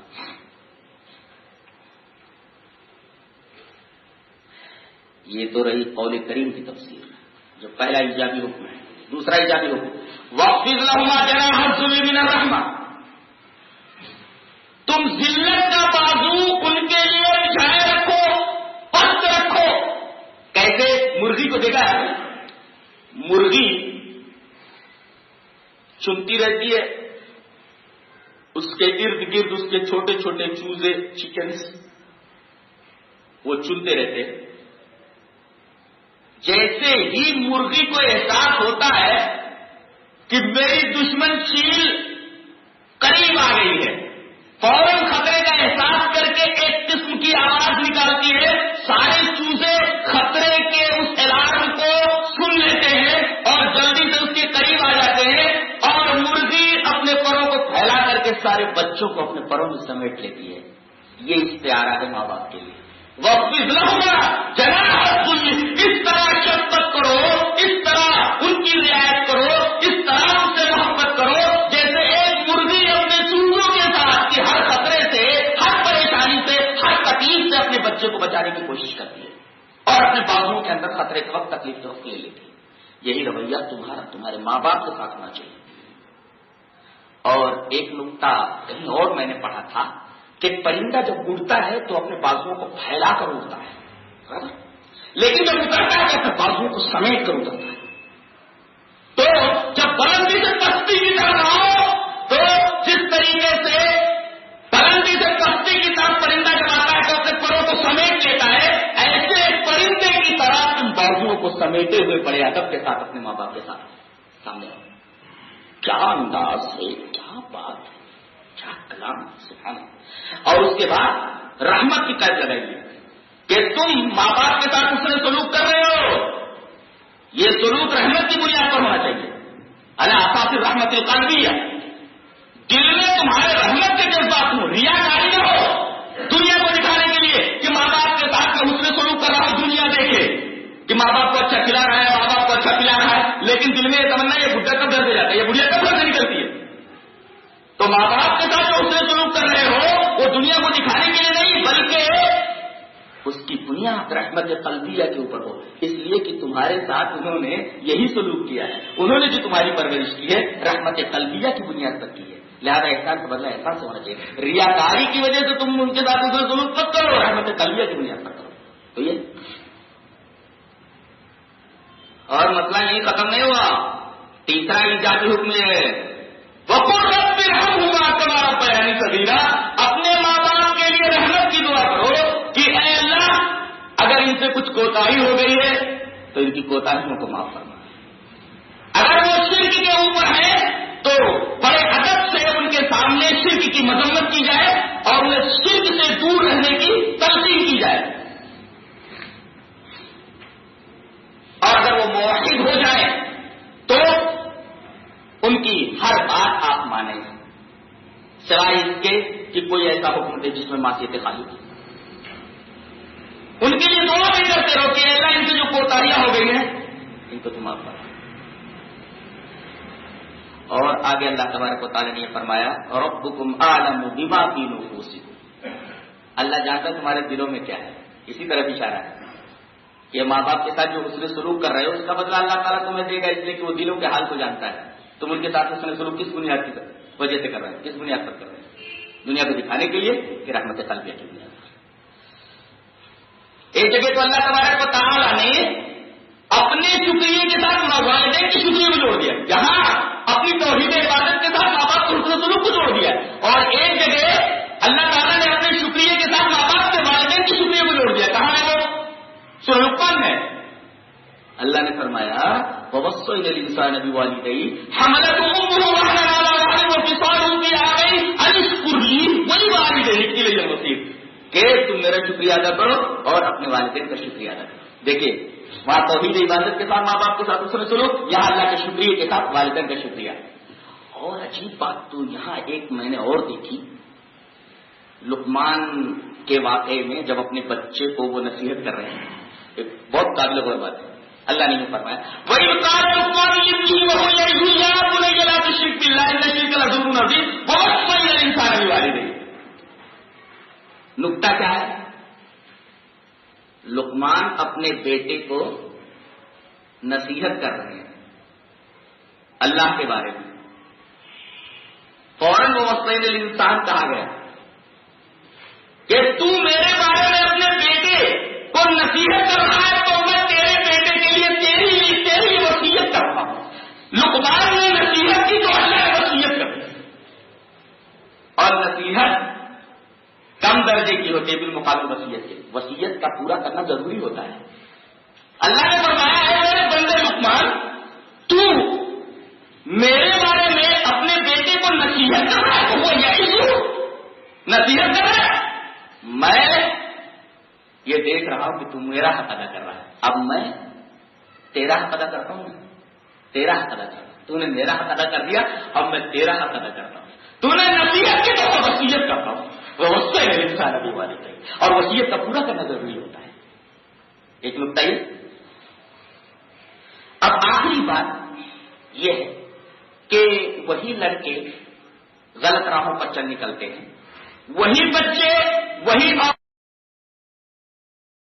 یہ تو رہی قول کریم کی تفسیر، جو پہلا ایجابی حکم ہے. دوسرا ایجابی حکم واخفض لهما جناح الذل من الرحمہ، تم ذلت کا بازو ان کے لیے بچھائے رکھو، پست رکھو. کیسے؟ مرغی کو دیکھا ہے، مرغی چنتی رہتی ہے، اس کے ارد گرد اس کے چھوٹے چھوٹے چوزے چکنز وہ چنتے رہتے. جیسے ہی مرغی کو احساس ہوتا ہے کہ میری دشمن چیل قریب آ گئی ہے، فوراً خطرے کا احساس کر کے ایک قسم کی آواز نکالتی ہے. سارے چوزے خطرے کے اس الارم کو سن لیتے ہیں اور جلدی سے اس کے قریب آ جاتے ہیں، اور مرغی اپنے پروں کو پھیلا کر کے سارے بچوں کو اپنے پروں میں سمیٹ لیتی ہے. یہ استعارہ ہے ماں باپ کے لیے. واخفض لهما جناح الذل، اس طرح شفقت کرو، اس طرح ان کی رعایت کرو، اس طرح ان سے محبت کرو جیسے ایک مرغی اپنے چوزوں کے ساتھ کہ ہر خطرے سے، ہر پریشانی سے، ہر تکلیف سے اپنے بچے کو بچانے کی کوشش کرتی ہے اور اپنے بازوؤں کے اندر خطرے کے وقت تکلیف کے وقت لے لیتی ہے. یہی رویہ تمہارے ماں باپ کے ساتھ ہونا چاہیے. اور ایک نکتہ کہیں اور میں نے پڑھا تھا کہ پرندہ جب اڑتا ہے تو اپنے بازوؤں کو پھیلا کر اڑتا ہے، لیکن جب اترتا ہے تو اپنے بازوؤں کو سمیٹ کر اترتا ہے. تو جب بلندی سے پستی کی طرف آؤ تو جس طریقے سے بلندی سے پستی کی طرف پرندہ جب آتا ہے تو اپنے پروں کو سمیٹ لیتا ہے، ایسے پرندے کی طرح تم بازوؤں کو سمیٹے ہوئے بڑے ادب کے ساتھ اپنے ماں باپ کے ساتھ سامنے آؤ. کیا انداز ہے، کیا بات ہے، کیا کلام، سبحان اللہ. اور اس کے بعد رحمت کی قید لگائیے کہ تم ماں باپ کے ساتھ اس نے سلوک کر رہے ہو، یہ سلوک رحمت کی بنیاد پر ہونا چاہیے. علی اساس الرحمت القلبیہ، دل میں تمہارے رحمت کے جذبات ہو، ریاکاری نہ ہو دنیا کو دکھانے کے لیے کہ ماں باپ کے ساتھ میں حسن سلوک کر رہا ہوں، دنیا دیکھے کہ ماں باپ کو اچھا کھلا رہا ہے، ماں باپ کو اچھا پلا رہا ہے، لیکن دل میں یہ تمنا یہ بڈھا کب گھر سے جاتا ہے، یہ بڑھیا کب گھر سے نکلتی ہے. تو ماں باپ کے ساتھ جو حسن سلوک کر رہے ہو وہ دنیا کو دکھانے کے لیے نہیں بلکہ اس کی بنیاد رحمت قلبیہ کے اوپر ہو، اس لیے کہ تمہارے ساتھ انہوں نے یہی سلوک کیا ہے، انہوں نے جو تمہاری پرورش کی ہے رحمت قلبیہ کی بنیاد پر کی ہے. لہذا احسان کا بدلہ احسان سے ہونا چاہیے. ریاکاری کی وجہ سے تم ان کے ساتھ اسے سلوک مت کرو، رحمت قلبیہ کی بنیاد پر کرو. تو یہ اور مسئلہ یہی ختم نہیں ہوا. تیسرا ایجابی حکم ہے وقل رب ارحمہما کما ربیانی صغیرا، اپنے ماں باپ کے لیے رحمت کی دعا کرو کہ اے اللہ اگر ان سے کچھ کوتاہی ہو گئی ہے تو ان کی کوتاہیوں کو معاف کرنا. اگر وہ شرک کے اوپر ہے تو بڑے ادب سے ان کے سامنے شرک کی مذمت کی جائے اور انہیں شرک سے دور رہنے کی تلقین کی جائے. اور اگر وہ موحد ہو جائے تو ان کی ہر بات آپ مانیں سوائے اس کے کہ کوئی ایسا حکم دے جس میں معصیت خالی ہو. کرو کہ اللہ ان سے جو کوتاہیاں ہو گئی ہیں ان کو تم معاف کرو. اور آگے اللہ تبارک و تعالیٰ نے یہ فرمایا ربکم اعلم بما فی نفوسکم. اللہ جانتا تمہارے دلوں میں کیا ہے. اسی طرف اشارہ ہے کہ ماں باپ کے ساتھ جو حسن سلوک کر رہے ہو اس کا بدلہ اللہ تعالیٰ تمہیں دے گا، اس لیے کہ وہ دلوں کے حال کو جانتا ہے. تم ان کے ساتھ حسن سلوک کس بنیاد کی وجہ سے کر رہے ہیں، کس بنیاد پر کر رہے ہیں؟ دنیا کو دکھانے کے لیے کہ رحمت قلبیہ کی بنیاد پر. ایک جگہ تو اللہ تبارک و تعالیٰ نے اپنے شکریہ کے ساتھ والدین کے شکریہ کو جوڑ دیا، جہاں اپنی توحید عبادت کے ساتھ ماں باپ کے حسن سلوک کو جوڑ دیا. اور ایک جگہ اللہ تعالیٰ نے اپنے شکریہ کے ساتھ ماں باپ کے والدین کے شکریہ کو جوڑ دیا. کہاں ہے وہ؟ سورہ لقمان میں اللہ نے فرمایا وَوَصَّيْنَا الْإِنسَانَ بِوَالِدَيْهِ حَمَلَتْهُ أُمُّهُ وَهْنًا عَلَىٰ وَهْنٍ وَفِصَالُهُ فِي عَامَيْنِ أَنِ اشْكُرْ لِي وَلِوَالِدَيْكَ إِلَيَّ الْمَصِيرُ کہ تم میرا شکریہ ادا کرو اور اپنے والدین کا شکریہ ادا کرو. دیکھیے وہاں توحید عبادت کے ساتھ ماں باپ کے ساتھ حسن سلوک، یہاں اللہ کے شکریہ کے ساتھ والدین کا شکریہ. اور عجیب بات تو یہاں ایک میں نے اور دیکھی لقمان کے واقعے میں، جب اپنے بچے کو وہ نصیحت کر رہے ہیں، ایک بہت قابل غور بات ہے. اللہ نے یہ فرمایا وَإِذْ قَالَ لُقْمَانُ لِابْنِهِ وَهُوَ يَعِظُهُ يَا بُنَيَّ لَا تُشْرِكْ بِاللَّهِ إِنَّ الشِّرْكَ لَظُلْمٌ عَظِيمٌ وَوَصَّيْنَا الْإِنسَانَ بِوَالِدَيْهِ. نکتہ کیا ہے؟ لقمان اپنے بیٹے کو نصیحت کر رہے ہیں اللہ کے بارے میں. فوراً وَوَصَّيْنَا الْإِنسَانَ کہا گیا کہ تو میرے بارے میں اپنے بیٹے کو نصیحت کر رہا ہے تو میں تیرے بیٹے کے لیے تیری وصیت کر رہا ہوں. لقمان نے نصیحت کی تو اللہ نے وصیت کر دی. اور نصیحت کم درجے کی ہوتی ہے بالمقابل وصیت کے. وصیت کا پورا کرنا ضروری ہوتا ہے. اللہ نے فرمایا ہے میرے بندے لقمان تو میرے بارے میں اپنے بیٹے کو نصیحت کر رہا ہے، وہ یہی نصیحت کر رہا ہے. میں یہ دیکھ رہا ہوں کہ تم میرا حق ادا کر رہا ہے، اب میں تیرا حق ادا کرتا ہوں. تیرا حق ادا کرتا ہوں. تو نے میرا حق ادا کر دیا، اب میں تیرا حق ادا کرتا ہوں. تو نے نصیحت کی تو وصیت کرتا ہوں. وہ وصیت ہے انسان ابھی والد ہے، اور وصیت کا پورا کرنا ضروری ہوتا ہے. ایک نقطہ یہ. اب آخری بات یہ ہے کہ وہی لڑکے غلط راہوں پر چل نکلتے ہیں، وہی بچے وہی